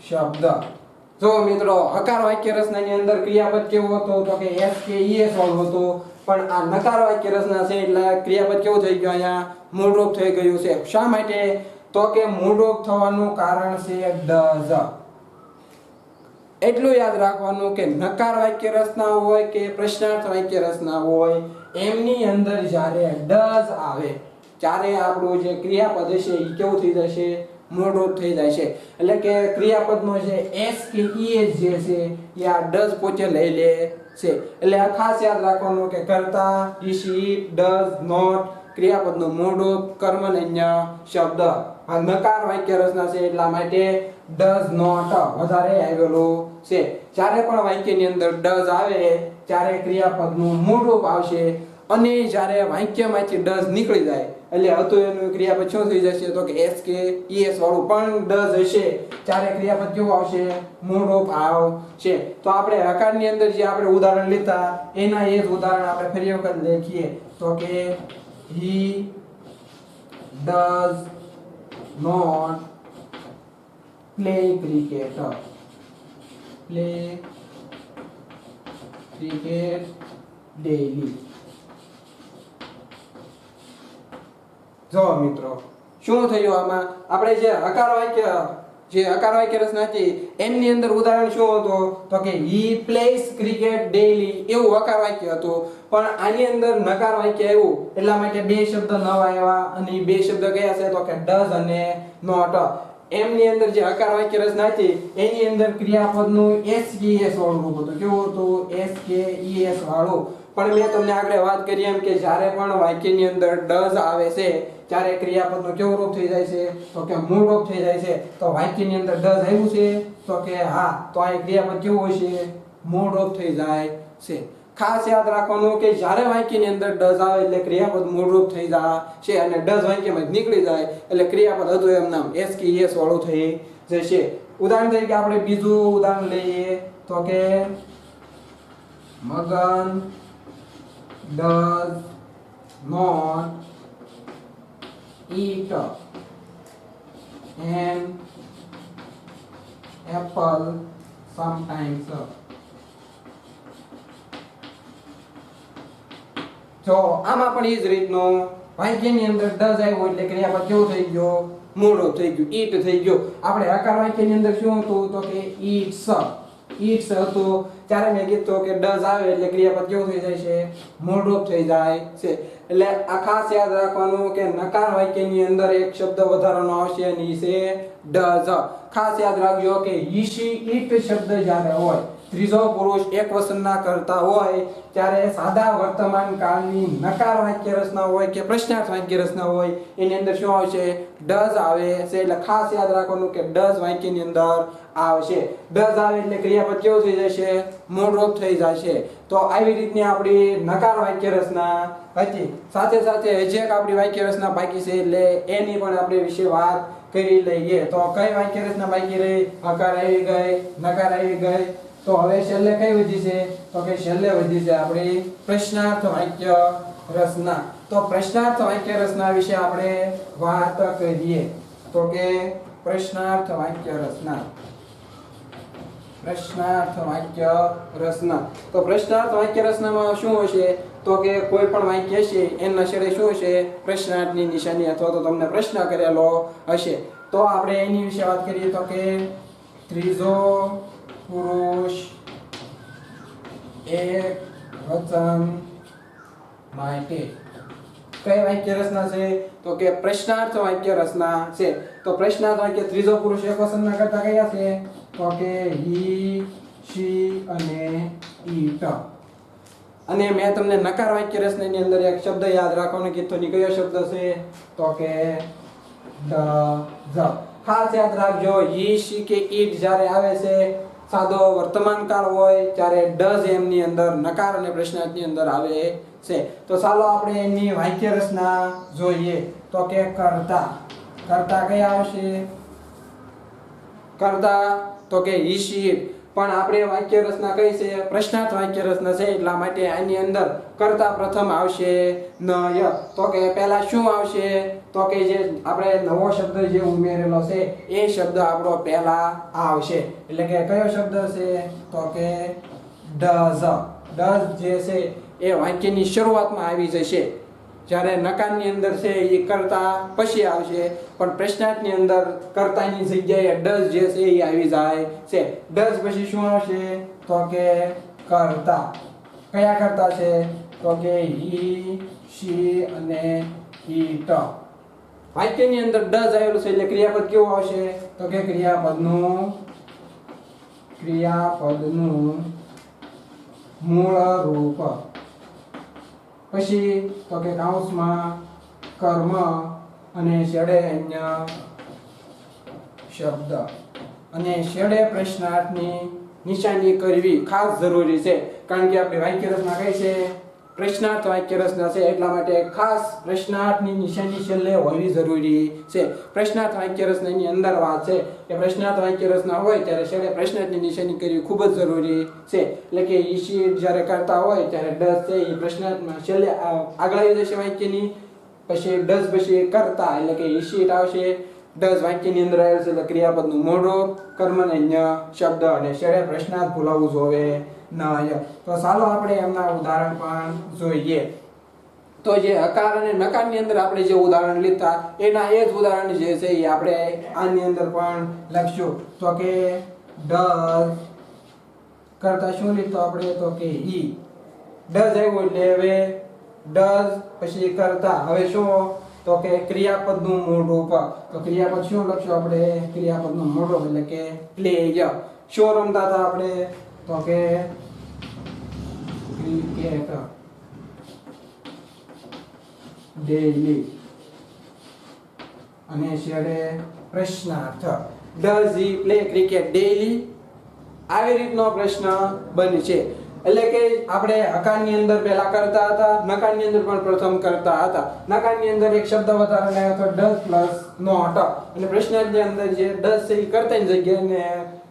શબ્દ. જો મિત્રો હકાર વાક્ય રચનાની અંદર ક્રિયાપદ કેવું હતું તો કે એસ કે ઈએસ વાળું હતું, પણ આ નકાર વાક્ય રચના છે એટલે ક્રિયાપદ કેવું થઈ ગયું? અહીંયા મૂળરૂપ થઈ ગયું છે. શા માટે? તો કે મૂળરૂપ થવાનું કારણ છે ડઝ. એટલું યાદ રાખવાનું કે નકાર વાક્ય રચના હોય કે પ્રશ્નાર્થ વાક્ય રચના હોય એમની અંદર જ્યારે ડઝ આવે ત્યારે આપણું જે ક્રિયાપદ હશે એ કેવું થઈ જશે? મૂળરૂપ થઈ જાય છે. એટલે કે ક્રિયાપદનો જે એસ કે ઈએસ જે છે એ આ ડઝ પોતે લઈ લે છે. એટલે આ ખાસ યાદ રાખવાનું કે કરતા, ઈશી, ડઝ, નોટ ક્રિયાપદનું મૂળ રૂપ કર્મન્ય શબ્દ. આ નકાર વાક્ય રચના છે એટલા માટે ડઝ નોટ વધારે આવેલું છે. જ્યારે પણ વાક્યની અંદર ડઝ આવે ત્યારે ક્રિયાપદનું મૂળ રૂપ આવશે અને જ્યારે વાક્યમાંથી ડઝ નીકળી જાય એટલે હતું એનું ક્રિયાપદ શું થઈ જશે તો કે એસ કે ઈએસ વાળું પણ ડઝ હશે ત્યારે ક્રિયાપદ કેવું આવશે મૂળ રૂપ આવશે. તો આપણે હકારની અંદર જે આપણે ઉદાહરણ લીધા એના એ જ ઉદાહરણ આપણે ફરી વખત લખીએ તો કે he does not play cricket daily. જો મિત્રો શું થયું આમાં આપણે જે હકાર વાક્ય રચના હતી એની અંદર ઉદાહરણ શું હતું તો કે he plays cricket daily એવું હકાર વાક્ય હતું. પણ આની અંદર નકાર વાક્ય આવ્યું એટલા માટે બે શબ્દ નવા આવ્યા અને બે શબ્દ કયા છે તો કે does અને not. એમની અંદર જે હકાર વાક્ય રચના હતી એની અંદર ક્રિયાપદનું SKES વાળું રૂપ હતું. કેવું હતું SKES વાળું. પણ મેં તમને આગળ વાત કરી એમ કે જ્યારે પણ વાક્યની અંદર does આવે છે ત્યારે ક્રિયાપદનું કેવું રૂપ થઈ જાય છે તો કે મૂળ રૂપ થઈ જાય છે. તો વાક્યની અંદર does આવ્યું છે તો કે હા તો આ ક્રિયાપદ કેવું હશે મૂળ રૂપ થઈ જાય છે. ખાસ યાદ રાખવાનું કે જ્યારે વાક્યની અંદર does આવે એટલે ક્રિયાપદ મૂળરૂપ થઈ જાય છે અને does વાક્યમાં નીકળી જાય એટલે ક્રિયાપદ હતું એમ નામ SKES વાળું થઈ જશે. ઉદાહરણ તરીકે આપણે બીજું ઉદાહરણ લઈએ તો કે મગન does not eat an apple sometimes. જો આમાં પણ એ જ રીતનું વાક્યની અંદર does આવ્યો એટલે ક્રિયાપદ કેવું થઈ ગયો મૂળરૂપ થઈ ગયું eat થઈ ગયો. આપણે હકાર વાક્યની અંદર શું હતું તો કે eats હતું ત્યારે મેં કીધું કે does આવે એટલે ક્રિયાપદ કેવું થઈ જાય છે મૂળરૂપ થઈ જાય છે. એટલે આ ખાસ યાદ રાખવાનું કે નકાર વાક્યની અંદર એક શબ્દ વધારાનો આવશે અને એ છે does. ખાસ યાદ રાખજો કે he she it શબ્દ જ્યારે હોય ત્રીજો પુરુષ એક વચનના કરતા હોય ત્યારે સાદા વર્તમાન કાળની નકાર વાક્ય રચના હોય કે પ્રશ્નાર્થ વાક્ય રચના હોય એની અંદર શું આવશે does આવે છે. એટલે ખાસ યાદ રાખવાનું કે does વાક્યની અંદર આવશે. does આવે એટલે ક્રિયાપદ કેવું થઈ જશે મૂળરૂપ થઈ જશે. તો આવી રીતની આપણી નકાર વાક્ય રચના હતી. સાથે સાથે હજી એક આપણી વાક્ય રચના બાકી છે એટલે એની પણ આપણે વિશે વાત કરી લઈએ. તો કઈ વાક્ય રચના બાકી રહી હકાર આવી ગઈ નકાર આવી ગઈ તો હવે છેલ્લે કઈ વધી છે તો કે છેલ્લે વધી છે આપણી પ્રશ્નાર્થ વાક્ય રચના. તો પ્રશ્નાર્થ વાક્ય રચના વિશે આપણે વાત કરીએ તો કે પ્રશ્નાર્થ વાક્ય રચના તો પ્રશ્નાર્થ વાક્ય રચનામાં શું હશે તો કે કોઈ પણ વાક્ય છે એના છેડે શું હશે પ્રશ્નાર્થની નિશાની અથવા તો તમને પ્રશ્ન કરેલો હશે. તો આપણે એની વિશે વાત કરીએ તો કે ત્રીજો પુરુષ એક વચન માટે કઈ વાક્ય રચના છે તો કે પ્રશ્નાર્થ વાક્ય રચના છે. તો પ્રશ્નાર્થ વાક્ય ત્રીજો પુરુષ એક વચનના કરતા કયા છે તો કે he she અને it. અને મેં તમને નકાર વાક્ય રચનાની અંદર એક શબ્દ યાદ રાખવાનો કીધો ની કયો શબ્દ છે તો કે does. ખાસ યાદ રાખજો he she કે it જ્યારે આવે છે સાદો વર્તમાન કાળ હોય ત્યારે does એમની અંદર નકાર અને પ્રશ્નાર્થની અંદર આવે છે. તો ચાલો આપણે એની વાક્ય રચના જોઈએ તો કે કરતા કયા આવશે કરતા તો કે he she it. પણ આપણે વાક્ય રચના કઈ છે પ્રશ્નાર્થ વાક્ય રચના છે એટલા માટે આની અંદર કરતા પ્રથમ આવશે નય. તો કે પહેલા શું આવશે તો કે જે આપણે નવો શબ્દ જે ઉમેરેલો છે એ શબ્દ આપણો પહેલા આવશે. એટલે કે કયો શબ્દ છે તો કે does જે છે એ વાક્યની શરૂઆતમાં આવી જશે. જ્યારે નકારની અંદર છે એ કરતા પછી આવશે પણ પ્રશ્નાર્થની અંદર કર્તાની જગ્યાએ does જે છે એ આવી જાય છે. does પછી શું આવશે તો કે કરતા કયા કરતા છે તો કે he she અને it. વાક્યની અંદર does આવેલું છે એટલે ક્રિયાપદ કેવું આવશે તો કે ક્રિયાપદનું મૂળ રૂપ. પછી તો કે કૌંસમાં કર્મ અને છેડે અન્ય શબ્દ અને છેડે પ્રશ્નાર્થની નિશાની કરવી ખાસ જરૂરી છે, કારણ કે આપણે વાક્ય રચના કઈ છે, પ્રશ્નાર્થ વાક્ય રચના છે, એટલા માટે ખાસ પ્રશ્નાર્થની નિશાની છેલ્લે હોવી જરૂરી છે. પ્રશ્નાર્થ વાક્ય રચનાની અંદર વાત છે કે પ્રશ્નાર્થ વાક્ય રચના હોય ત્યારે છેલ્લે પ્રશ્નાર્થની નિશાની કરવી ખૂબ જ જરૂરી છે. એટલે કે ઈશિટ જ્યારે કરતા હોય ત્યારે ડઝ છે એ પ્રશ્નાર્થમાં છેલ્લે આગળ આવી જશે વાક્યની, પછી ડઝ પછી કરતા એટલે કે ઈશિટ આવશે, ડઝ વાક્યની અંદર આવે છે એટલે ક્રિયાપદનું મૂળ રૂપ, કર્મને અન્ય શબ્દ અને છેડે પ્રશ્નાર્થ ભૂલાવવું જોઈએ નહીં. તો ચાલો આપણે એમના ઉદાહરણ પણ જોઈએ. તો જે હકાર અને નકારની અંદર આપણે જે ઉદાહરણ લીધા એના એ જ ઉદાહરણ જે છે એ આપણે આની અંદર પણ લખશું. તો કે ડઝ કરતા શું લીધું આપણે, તો કે ઈ ડઝ આવ્યું એટલે હવે ડઝ પછી કરતા, હવે શું, તો કે ક્રિયાપદનું મૂળ રૂપ. તો ક્રિયાપદ શું લખશું આપણે, ક્રિયાપદનું મૂળ રૂપ એટલે કે પ્લેય. શું રમતા હતા આપણે, તો કે ક્રિકેટ ડેઈલી અને છેડે પ્રશ્નાર્થ does he play cricket daily, આવી રીતનો પ્રશ્ન બનશે. એટલે કે આપણે હકારની અંદર પહેલા કરતા હતા, નકારની અંદર પણ પ્રથમ કરતા હતા. નકારની અંદર એક શબ્દ વધારાનો આવ્યો હતો ડઝ પ્લસ નોટ, અને પ્રશ્નાર્થની અંદર જે ડઝ છે એ કરતાની જગ્યાએ ને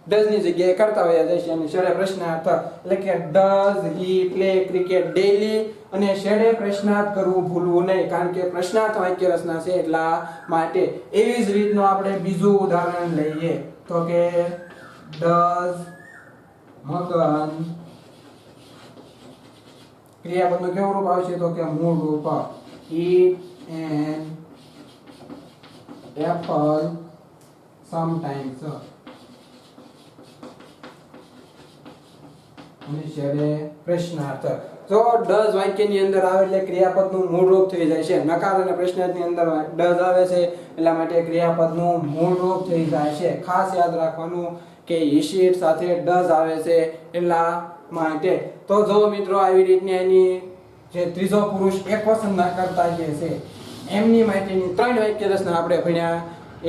ડઝ ની જગ્યાએ કરતા વયા જશે અને છેડે પ્રશ્નાર્થ એટલે કે does he play cricket daily અને છેડે પ્રશ્નાર્થ કરવું ભૂલવું નહીં, કારણ કે પ્રશ્નાર્થ વાક્ય રચના છે એટલા માટે. એવી જ રીતનું આપણે બીજું ઉદાહરણ લઈએ. તો કે ડઝ મગન, ક્રિયાપદનું કેવું રૂપ આવશે, તો કે મૂળ રૂપ eat an apple sometimes અને છેડે પ્રશ્નાર્થ. જો ડઝ વાક્યની અંદર આવે એટલે ક્રિયાપદનું મૂળ રૂપ થઈ જાય છે. નકાર અને પ્રશ્નાર્થની અંદર ડઝ આવે છે એટલા માટે ક્રિયાપદનું મૂળ રૂપ થઈ જાય છે. ખાસ યાદ રાખવાનું કે ઈશિટ સાથે ડઝ આવે છે એટલા માટે. તો જો મિત્રો આવી રીતની એની જે ત્રીજો પુરુષ એક વચન ના કરતા જે છે એમની માટેની 3 વાક્ય રચના આપણે ભણ્યા.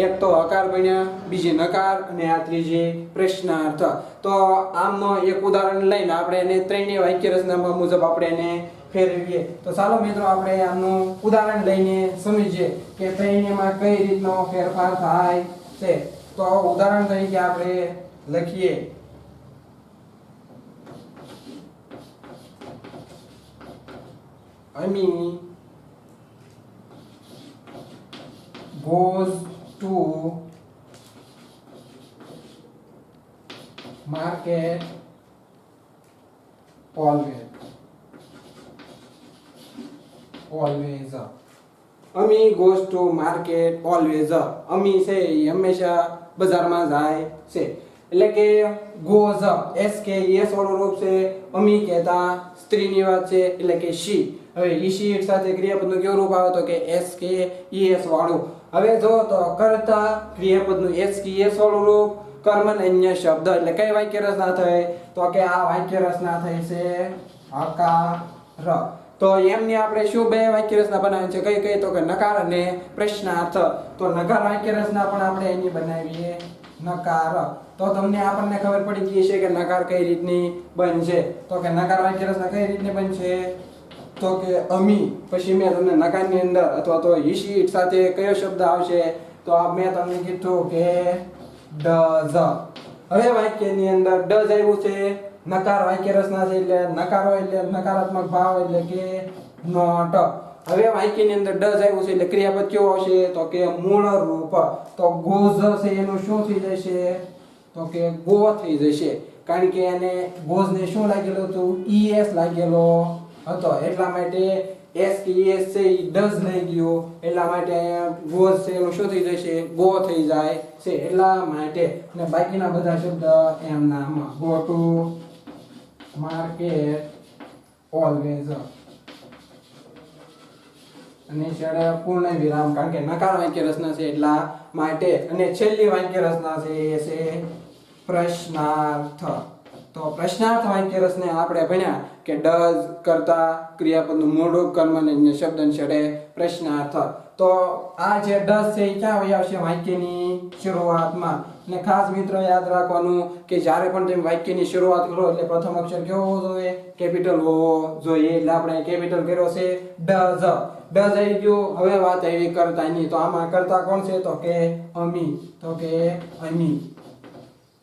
એક તો હકાર ભણ્યા, બીજી નકાર અને આ ત્રીજી પ્રશ્નાર્થ. તો આમનો એક ઉદાહરણ લઈને આપણે એને 3 વાક્ય રચનામાં મુજબ આપણે એને ફેરવીએ. તો ચાલો મિત્રો આપણે આમનું ઉદાહરણ લઈને સમજીએ કે 3 કઈ રીતનો ફેરફાર થાય છે. તો ઉદાહરણ તરીકે આપણે લખીએ Ami goes to market always. Ami goes to market always. Ami છે એ હંમેશા બજારમાં જાય છે. એટલે કે goes s કે s વાળું રૂપ છે. અમી કહેતા સ્ત્રીની વાત છે એટલે કે she. હવે ઈશિટ સાથે ક્રિયાપદનું કેવું રૂપ આવે, તો કે s કે es વાળું. હવે જો તો કરતા ક્રિયાપદનું s કે es વાળું રૂપ, કર્મન અન્ય શબ્દ એટલે કઈ વાક્ય રચના થઈ, તો કે આ વાક્ય રચના થઈ છે હકાર. તો એમની આપણે શું બે વાક્ય રચના બનાવી છે, કઈ કઈ, તો કે નકાર અને પ્રશ્નાર્થ. તો નકાર વાક્ય રચના પણ આપણે એની બનાવીએ નકાર. તો તમને આપણને ખબર પડી ગઈ છે કે નકાર કઈ રીતની બનશે. તો કે નકાર વાક્ય રચના કઈ રીતની બનશે, તો કે અમી પછી મેં તમને નકારની અંદર અથવા તો ઈશિટ સાથે કયો શબ્દ આવશે, તો આ મેં તમને કીધું કે ડઝ. હવે વાક્યની અંદર ડઝ આવ્યું છે, નકાર વાક્ય રચના છે એટલે નકાર હોય એટલે નકારાત્મક ભાવ એટલે કે નોટ. હવે વાક્યની અંદર ડઝ આવ્યું છે એટલે ક્રિયાપદ કેવું આવશે, તો કે મૂળ રૂપ. તો ગોઝ છે એનું શું થઈ જશે, તો કે ગો થઈ જશે, કારણ કે એને ગોઝને શું લાગેલું હતું, es લાગેલો હતો, એટલા માટે s કે es છે એ ડઝ લઈ ગયો, એટલા માટે ગોઝ છે એનું શું થઈ જશે, ગો થઈ જાય છે, એટલા માટે. અને બાકીના બધા શબ્દ એમ નામ ગો ટુ માર્કેટ ઓલવેઝ અને છેડે પૂર્ણ વિરામ, કારણ કે નકાર વાક્ય રચના છે એટલા માટે. અને છેલ્લી વાક્ય રચના છે એ છે પ્રશ્નાર્થ. તો પ્રશ્નાર્થ વાક્ય રચના આપણે ભણ્યા કે ડઝ કરતા ક્રિયાપદનું મૂળ રૂપ, કર્મ અને શબ્દ છેડે પ્રશ્નાર્થ. તો આ જે ડઝ છે એ ક્યાં આવી આવશે વાક્યની શરૂઆતમાં. અને ખાસ મિત્રો યાદ રાખવાનું કે જ્યારે પણ તમે વાક્યની શરૂઆત કરો એટલે પ્રથમ અક્ષર કેવો હોવો જોઈએ? કેપિટલ હોવો જોઈએ. એટલે આપણે કેપિટલ કર્યો છે ડઝ. ડઝ આવી ગયું. હવે વાત આવી કર્તાની. તો આમાં કર્તા કોણ છે? તો કે અમી. તો કે અમી.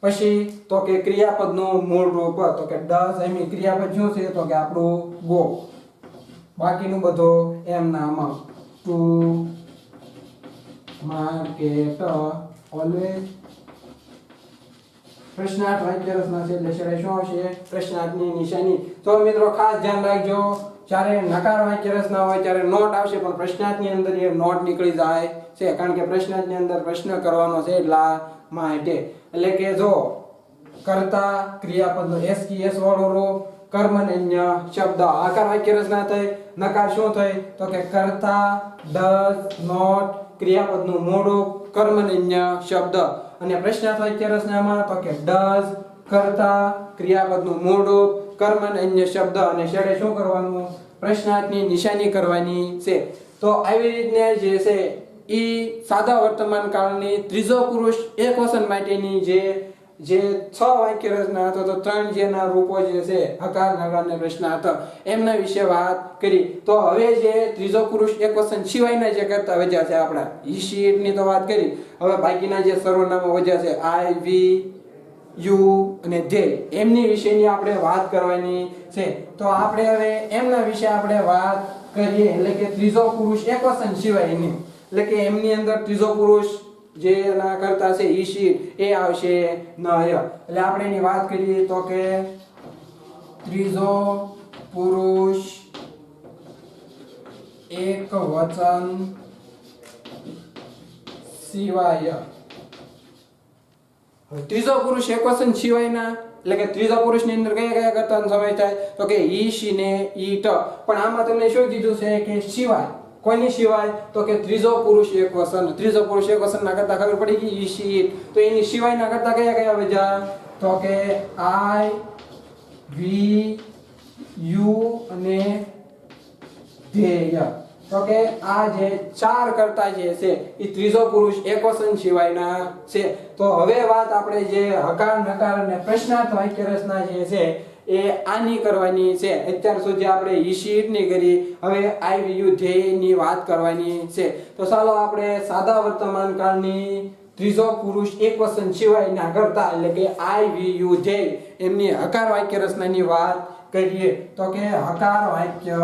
પછી તો કે ક્રિયાપદનું મૂળ રૂપ. તો કે ડઝ અમી. ક્રિયાપદ શું છે? તો કે આપણું ગો. બાકીનું બધું એમ નામ. To market always. પ્રશ્નાર્થ વાક્ય રચના છે એટલે છેડે શું આવશે? પ્રશ્નાર્થની નિશાની. તો મિત્રો ખાસ ધ્યાન રાખજો, જ્યારે નકાર વાક્ય રચના હોય ત્યારે નોટ આવશે, પણ પ્રશ્નાર્થની અંદર એ નોટ નીકળી જાય છે, કારણ કે પ્રશ્નાર્થની અંદર પ્રશ્ન કરવાનો છે એટલા માટે. એટલે કે જો કર્તા ક્રિયાપદનો એસ કી એસ વાળો રૂપ, કર્મન્ય શબ્દ. આકાર વાક્ય રચના થઈ. નકાર શું થઈ? તો કે કર્તા, ડઝ, નોટ, ક્રિયાપદનું મૂળ રૂપ, કર્મન્ય શબ્દ. અને પ્રશ્નાર્થ વાક્ય રચનામાં તો કે ડઝ, કર્તા, ક્રિયાપદનું મૂળ રૂપ, કર્મન્ય શબ્દ અને છેડે શું કરવાનું? પ્રશ્નાર્થની નિશાની કરવાની છે. તો આવી રીતને જે છે ઈ સાદા વર્તમાન કાળની ત્રીજો પુરુષ એકવચન માટેની જે 6 વાક્ય રચના અથવા તો 3 જેના રૂપો જે છે હકાર, નકાર અને પ્રશ્નાર્થ, એમના વિશે વાત કરી. તો હવે જે ત્રીજો પુરુષ એકવચન સિવાયના જે કરતા વધ્યા છે આપણા ઈ શીટની તો વાત કરી. હવે બાકીના જે સર્વનામો વધ્યા છે આઈ, વી, યુ અને ધે, એમની વિશેની આપણે વાત કરવાની છે. તો આપણે હવે એમના વિશે આપણે વાત કરીએ. એટલે કે ત્રીજો પુરુષ એકવચન સિવાયની, એટલે કે એમની અંદર ત્રીજો પુરુષ જે ના કરતા છે ઈ શીટ એ આવશે નય. એટલે આપણે એની વાત કરીએ તો કે ત્રીજો પુરુષ એકવચન સિવાય. ત્રીજો પુરુષ એકવચન સિવાયના એટલે કે ત્રીજા પુરુષની અંદર કયા કયા કર્તાનો સમાવેશ થાય? તો કે ઈ, શી ને ઈ, ટ. પણ આમાં તમને શું કીધું છે કે સિવાય. કોની સિવાય? તો કે ત્રીજો પુરુષ એકવચન. ત્રીજો પુરુષ એકવચનના કરતા ખબર પડી ગઈ ઈ, શી, ઈટ. તો એની સિવાયના કરતા કયા કયા વધ્યા? તો કે આઈ, વી, યુ અને ધેય. તો કે આ જે 4 કરતા જે છે એ ત્રીજો પુરુષ એકવચન સિવાયના છે. તો હવે વાત આપણે જે હકાર, નકાર અને પ્રશ્નાર્થ વાક્ય રચના જે છે એ આની કરવાની છે. અત્યાર સુધી આપણે ઈ શીટ ની કરી, હવે આઈ, વી, યુ, ધેય ની વાત કરવાની છે. તો ચાલો આપણે સાદા વર્તમાન કાળની ત્રીજો પુરુષ એકવચન સિવાયના કરતા એટલે કે આઈ, વી, યુ, ધેય એમની હકાર વાક્ય રચનાની વાત કરીએ. તો કે હકાર વાક્ય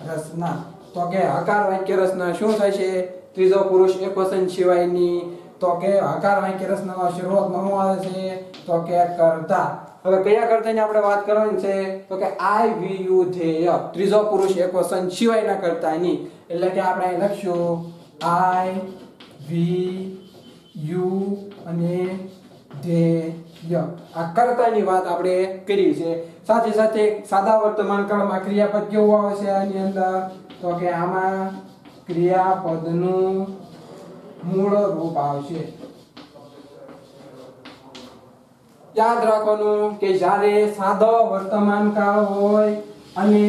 રચના. તો કે હકાર વાક્ય રચના શું થાય છે? ત્રીજો પુરુષ એકવચન સિવાયની. તો કે હકાર વાક્ય રચનામાં શરૂઆતમાં શું આવે છે? તો કે કર્તા. હવે કયા કર્તાની આપણે વાત કરવાની છે? તો કે આઈ, વી, યુ, ધેય ત્રીજો પુરુષ એકવચન સિવાયના કર્તાની. એટલે કે આપણે અહીં લખશું આઈ, વી, યુ અને ધેય. આ કર્તાની વાત આપણે કરી છે. સાથે સાથે સાદા વર્તમાન કાળમાં ક્રિયાપદ કેવું આવે છે આની અંદર? તો કે આમાં ક્રિયાપદનું મૂળ રૂપ આવશે. યાદ રાખવાનું કે જ્યારે સાદો વર્તમાન કાળ હોય અને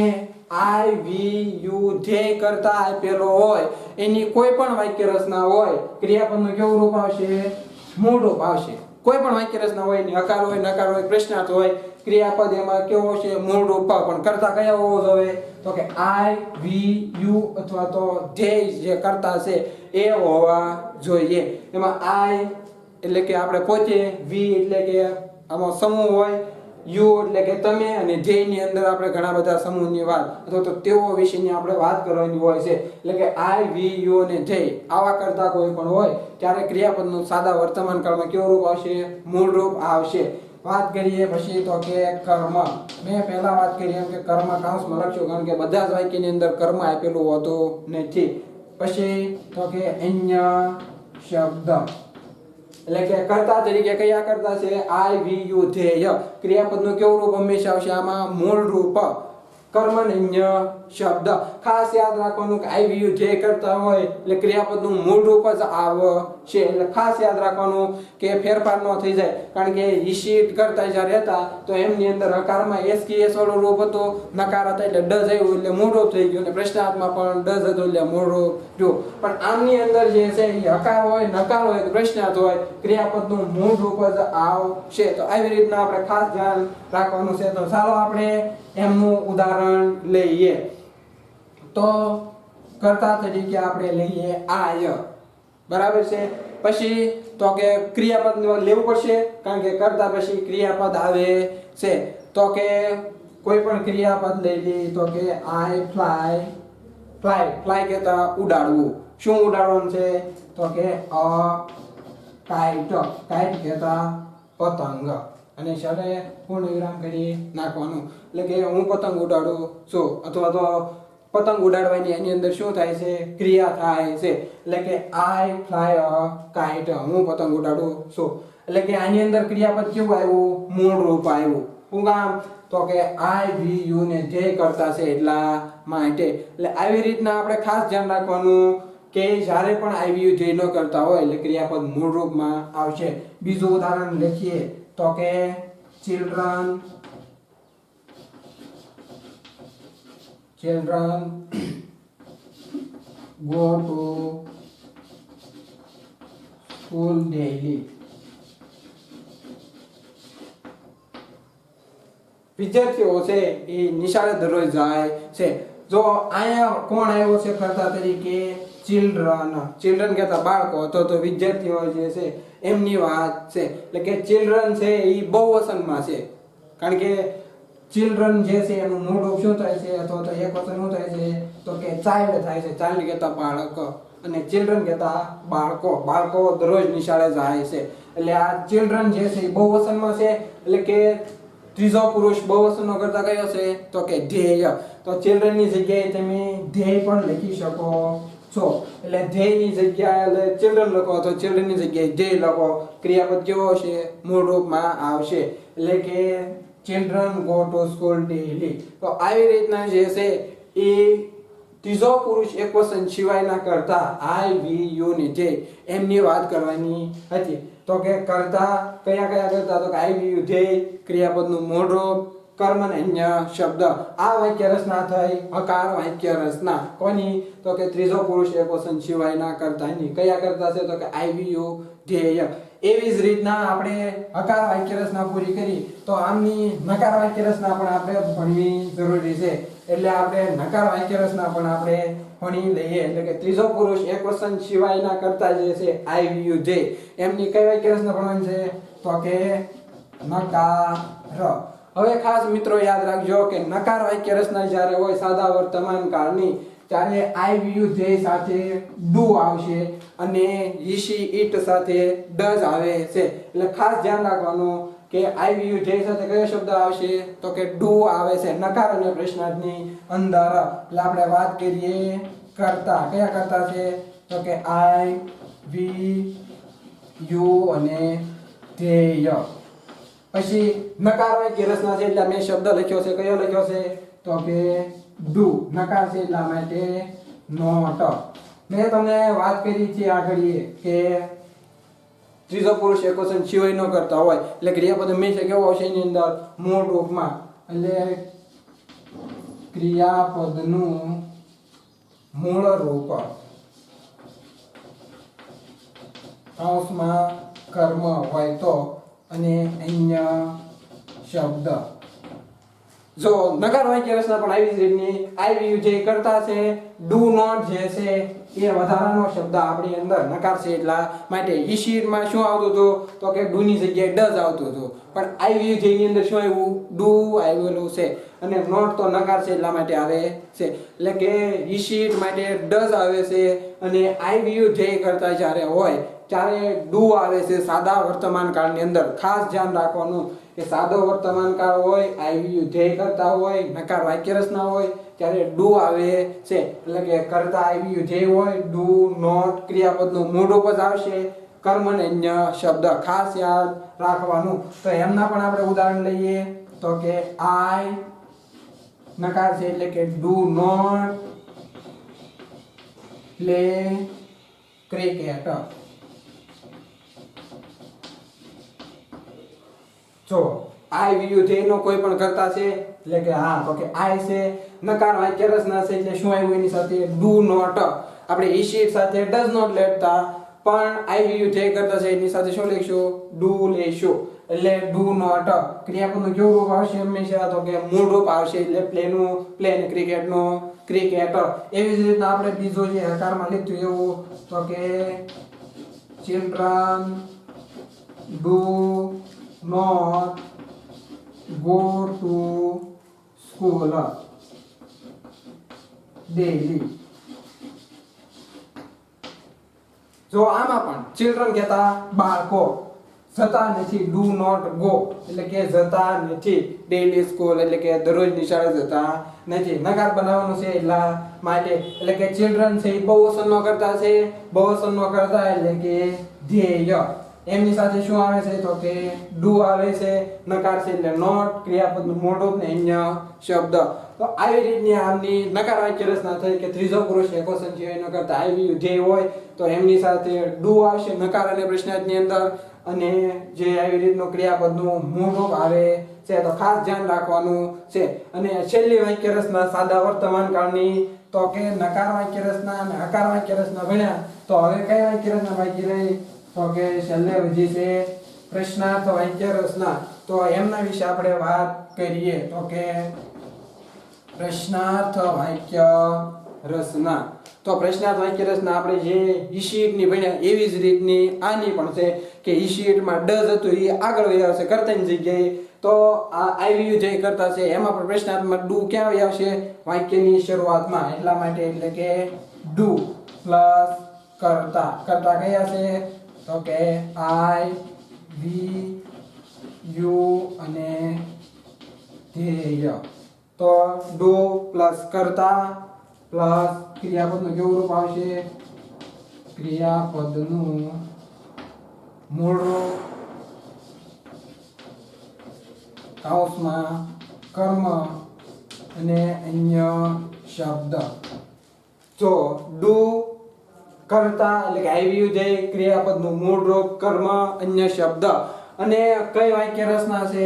આઈ, વી, યુ, ધેય કરતા આપેલો હોય, એની કોઈ પણ વાક્ય રચના હોય, ક્રિયાપદનું કેવું રૂપ આવશે? મૂળ રૂપ આવશે. કોઈ પણ વાક્ય રચના હોય, હકાર હોય, નકાર હોય, પ્રશ્નાર્થ હોય, ક્રિયાપદ એમાં કેવો છે? મૂળ રૂપ. પણ કરતા કયા હોવો જોઈએ? તો કે આઈ, વી, યુ અથવા તો ધેય જે કરતા છે એ હોવા જોઈએ. એમાં આઈ એટલે કે આપણે પોતે, વી એટલે કે આમાં સમૂહ હોય, યુ એટલે કે તમે, અને ધેય ની અંદર આપણે ઘણા બધા સમૂહની વાત અથવા તો તેઓ વિશેની આપણે વાત કરવાની હોય છે. એટલે કે આઈ, વી, યુ અને ધેય આવા કરતા કોઈ પણ હોય ત્યારે ક્રિયાપદનું સાદા વર્તમાન કાળમાં કેવું રૂપ આવશે? મૂળ રૂપ આવશે. વાત કરીએ પછી તો કે કર્મ. મેં પહેલા વાત કરી એમ કે કર્મ કાઉન્સમાં લખશું, કારણ કે બધા જ વાક્યની અંદર કર્મ આપેલું હોતું નથી. પછી તો કે અન્ય શબ્દ. એટલે કે કર્તા તરીકે કયા કરતા છે? આઈ, વી, યુ, ધેય. ક્રિયાપદનું કેવું રૂપ હંમેશા આવશે? આમાં મૂળ રૂપ. કર્મણ્ય શબ્દ ખાસ યાદ રાખવાનું કે આઈ વી યુ જે કરતા હોય એટલે ક્રિયાપદનું મૂળ રૂપ જ આવશે એટલે ખાસ યાદ રાખવાનું કે ફેરફાર ન થઈ જાય કારણ કે ઈશિટ કરતા જ્યારે હતા તો એમની અંદર હકારમાં એસકેએસ વાળું રૂપ હતું નકાર હતા એટલે ડઝ આવ્યું એટલે મૂળ રૂપ થઈ ગયું અને પ્રશ્નાર્થમાં પણ ડઝ હતું એટલે મૂળ રૂપ જો પણ આમની અંદર જે છે એ હકાર હોય નકાર હોય કે પ્રશ્નાર્થ હોય ક્રિયાપદનું મૂળ રૂપ જ આવશે તો આવી રીતના આપણે ખાસ ધ્યાન રાખવાનું છે તો ચાલો આપણે એમનું ઉદાહરણ લઈએ તો કર્તા તરીકે આપણે લઈએ આય બરાબર છે પછી તો કે ક્રિયાપદ લેવું પડશે કારણ કે કર્તા પછી ક્રિયાપદ આવે છે તો કે કોઈ પણ ક્રિયાપદ લઈ લઈએ તો કે આઈ ફ્લાય ફ્લાય ફ્લાય કહેતા ઉડાડવું શું ઉડાડવાનું છે તો કે અ કાઇટ કાઇટ કહેતા પતંગ અને છેલ્લે પૂર્ણ વિરામ કરી નાખવાનું એટલે કે હું પતંગ ઉડાડું છું અથવા તો પતંગ ઉડાડવાની એની અંદર શું થાય છે ક્રિયા થાય છે એટલે કે આઈ ફ્લાય અ કાઇટ હું પતંગ ઉડાડું છું એટલે કે આની અંદર ક્રિયાપદ કેવું આવ્યું મૂળ રૂપ આવ્યું શું કામ તો કે આઈ વી યુ ને જે કરતા છે એટલા માટે એટલે આવી રીતના આપણે ખાસ ધ્યાન રાખવાનું કે જ્યારે પણ આઈ વી યુ જે ન કરતા હોય એટલે ક્રિયાપદ મૂળ રૂપમાં આવશે બીજું ઉદાહરણ લખીએ તો કે children go to school daily વિદ્યાર્થીઓ છે એ નિશાળે દરરોજ જાય છે જો અહીંયા કોણ આવ્યો છે કર્તા તરીકે ચિલ્ડ્રન કહેતા બાળકો તો વિદ્યાર્થીઓ જે છે એમની વાત છે એટલે કે ચિલ્ડ્રન છે એ બહુવચનમાં છે કારણ કે ચિલ્ડ્રન જે છે એનું મૂળ રૂપ શું થાય છે અથવા તો એક વચન શું થાય છે તો કે ચાઇલ્ડ થાય છે ચાઇલ્ડ કહેતા બાળક અને ચિલ્ડ્રન કહેતા બાળકો દરરોજ નિશાળે જાય છે એટલે આ ચિલ્ડ્રન જે છે એ બહુવચનમાં છે એટલે કે ત્રીજો પુરુષ બહુવચનનો કરતા કયો છે તો કે ધ્યેય તો ચિલ્ડ્રન ની જગ્યાએ તમે ધ્યેય પણ લખી શકો છો એટલે ધ્યેય ની જગ્યાએ ચિલ્ડ્રન લખો તો ચિલ્ડ્રન ની જગ્યાએ ધ્યેય લખો ક્રિયાપદ કેવો હશે મૂળ રૂપમાં આવશે એટલે કે children go to school daily તો આવી રીતના જે છે એ ત્રીજો પુરુષ એકવચન સિવાયના કરતા આઈ વી યુ ને જે એમની વાત કરવાની હતી તો કે કરતા કયા કરતા તો કે આઈ વી યુ જે ક્રિયાપદનું મૂળ રૂપ કર્મણ્ય શબ્દ આ વાક્ય રચના થઈ હકાર વાક્ય રચના કોની તો કે ત્રીજો પુરુષ એકવચન સિવાયના કરતાની કયા કરતા છે તો કે આઈ વી યુ ધ્યેય એવી જ રીતના આપણે હકાર વાક્ય રચના પૂરી કરી તો આમની નકાર વાક્ય રચના પણ આપણે ભણવી જરૂરી છે એટલે આપણે નકાર વાક્ય રચના પણ આપણે ભણી લઈએ એટલે કે ત્રીજો પુરુષ એકવચન સિવાયના કરતા જે છે આઈ વી યુ જે એમની કઈ વાક્ય રચના ભણવાની છે તો કે નકાર હવે ખાસ મિત્રો યાદ રાખજો કે નકાર વાક્ય રચના જ્યારે હોય સાદા વર્તમાન કાળની ત્યારે આઈ વી યુ જે સાથે ડુ આવશે અને ઈશી ઈટ સાથે ડઝ આવે છે એટલે ખાસ ધ્યાન રાખવાનું કે આઈ વી યુ જે સાથે કયો શબ્દ આવશે તો કે ડુ આવે છે નકાર અને પ્રશ્નાર્થની અંદર એટલે આપણે વાત કરીએ કરતા કયા કરતા છે તો કે આઈ વી યુ અને ધ્યેય પછી નકાર વાક્ય રચના છે એટલે મેં શબ્દ લખ્યો છે કયો લખ્યો છે તો કે ડુ નકાર છે એટલા માટે નોટ મેં તમને વાત કરી છે આગળ કે ત્રીજો પુરુષ એકવચન સિવાય ન કરતા હોય એટલે ક્રિયાપદ હંમેશા કેવો આવશે એની અંદર મૂળ રૂપમાં એટલે ક્રિયાપદનું મૂળ રૂપ કૌંસમાં કર્મ હોય તો અને અન્ય શબ્દ જો નકાર વાક્ય રચના પણ આવી જ રીતની આઈ વી યુ જે કરતા છે ડુ નોટ જે છે એ વધારાનો શબ્દ આપણી અંદર નકાર છે એટલા માટે ઈશીરમાં શું આવતું હતું તો કે ડુ ની જગ્યાએ ડઝ આવતું હતું પણ આઈ વી યુ જે ની અંદર શું આવ્યું ડુ આવેલું છે અને નોટ તો નકાર છે એટલા માટે આવે છે એટલે કે ઈશીટ માટે ડઝ આવે છે અને આઈ વી યુ જે કરતા જ્યારે હોય ત્યારે ડુ આવે છે સાદા વર્તમાન કાળની અંદર ખાસ ધ્યાન રાખવાનું કે સાદો વર્તમાન કાળ હોય આઈ વી યુ ધ્યેય કરતા હોય નકાર વાક્ય રચના હોય ત્યારે ડુ આવે છે એટલે કે કરતા આઈ વી યુ ધ્યેય હોય ડુ નોટ ક્રિયાપદનું મૂળ રૂપ જ આવશે કર્મણ્ય શબ્દ ખાસ યાદ રાખવાનું તો એમના પણ આપણે ઉદાહરણ લઈએ તો કે આઈ નકાર છે એટલે કે ડુ નોટ પ્લે ક્રિકેટ. જો આઈ વી ધ્યેય નો કોઈ પણ કરતા છે એટલે કે હા તો કે આઈ છે, નકાર વાક્ય રચના છે એટલે શું આવ્યું એની સાથે ડુ નોટ. આપણે ઈ શીટ સાથે ડઝ નોટ લેતા પણ આઈ વી ધ્યેય કરતા છે એની સાથે શું લઈશું ડુ લેશું. એટલે ડુ નોટ ક્રિયાપદનું કેવું રૂપ આવશે હંમેશા તો કે મૂળ રૂપ આવશે એટલે પ્લેનું પ્લે ને ક્રિકેટનું ક્રિકેટ. એવી જ રીતના આપણે બીજો જે હકારમાં લીધું એવું તો કે children do not go to school daily. જો આમાં પણ ચિલ્ડ્રન કહેતા બાળકો જતા નથી ડુ નોટ ગો એટલે કે જતા નથી ડેલી સ્કૂલ એટલે કે દરરોજ નિશાળે જતા નથી. નકાર બનાવવાનું છે એટલા માટે એટલે કે ચિલ્ડ્રન છે એ બહુવચનનો કરતા છે, બહુવચનનો કરતા એટલે કે ધ્યેય. એમની સાથે શું આવે છે તો કે ડુ આવે છે, નકાર છે એટલે નોટ, ક્રિયાપદનું મૂળ રૂપ ને અન્ય શબ્દ. તો આવી રીતની આમની નકાર વાક્ય રચના થઈ કે ત્રીજો પુરુષ એકવચન છે એનો કરતા આવી ધ્યેય હોય તો એમની સાથે ડુ આવશે નકાર અને પ્રશ્નાર્થની અંદર, અને જે આવી રીતનું ક્રિયાપદનું મૂળ રૂપ આવે છે તો ખાસ ધ્યાન રાખવાનું છે. અને છેલ્લી વાક્ય રચના સાદા વર્તમાન કાળની તો કે નકાર વાક્ય રચના અને હકાર વાક્ય રચના ભણ્યા તો હવે કઈ વાક્ય રચના બાકી રહી તો કે છેલ્લે વધી છે પ્રશ્નાર્થ વાક્ય રચના. તો એમના વિશે આપણે વાત કરીએ તો કે પ્રશ્નાર્થ વાક્ય રચના. તો પ્રશ્નાર્થ વાક્ય રચના આપણે જે ઈશીટની ભણ્યા એવી જ રીતની આની પણ છે કે ઈશીટમાં ડઝ હતું એ આગળ વહી આવશે કર્તાની જગ્યાએ, તો આ આઈવીયુ જે કરતા છે એમાં પણ પ્રશ્નાર્થમાં ડુ ક્યાં વહી આવશે વાક્યની શરૂઆતમાં, એટલા માટે એટલે કે ડુ પ્લસ કરતા. કરતા કયા છે તો કે આઈ વી યુ અને ધ્યેય. તો ડુ પ્લસ કરતા પ્લસ ક્રિયાપદનું કેવું રૂપ આવશે ક્રિયાપદનું મૂળ રૂપ કૌંસમાં કર્મ અને અન્ય શબ્દ. જો ડુ કરતા એટલે કે આઈવીયુ જે ક્રિયાપદનું મૂળ રૂપ કર્મ અન્ય શબ્દ. અને કઈ વાક્ય રચના છે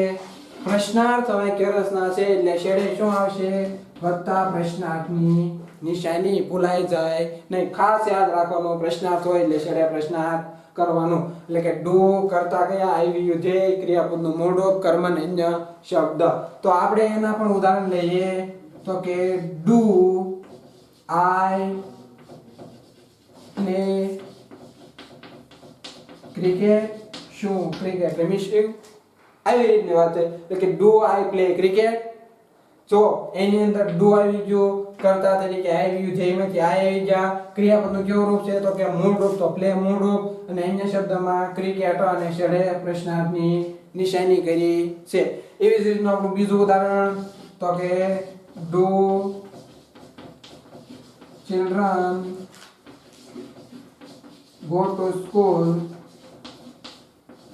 પ્રશ્નાર્થ વાક્ય રચના છે એટલે છેડે શું આવશે વત્તા પ્રશ્નાર્થની નિશાની. ભૂલાઈ જાય નહીં, ખાસ યાદ રાખવાનું પ્રશ્નાર્થ હોય એટલે છેડે પ્રશ્નાર્થ કરવાનું. એટલે કે ડુ કરતા કયા આઈવીયુ જે ક્રિયાપદનું મૂળ રૂપ કર્મ અને અન્ય શબ્દ. તો આપણે એના પણ ઉદાહરણ લઈએ તો કે ડુ આઈ પ્લે ક્રિકેટ. શું ક્રિકેટ રમીશ આવી રીતની વાત છે એટલે કે ડુ આઈ પ્લે ક્રિકેટ. જો એની અંદર ડુ આવી ગયું કરતા તરીકે આવી ગયું જેમાંથી આઈ આવી ગયા. ક્રિયાપદનું કેવું રૂપ છે તો કે મૂળ રૂપ તો પ્લે મૂળ રૂપ અને અન્ય શબ્દમાં ક્રિકેટ અને છેડે પ્રશ્નાર્થની નિશાની કરી છે. એવી જ રીતનું આપણું બીજું ઉદાહરણ તો કે do children go to school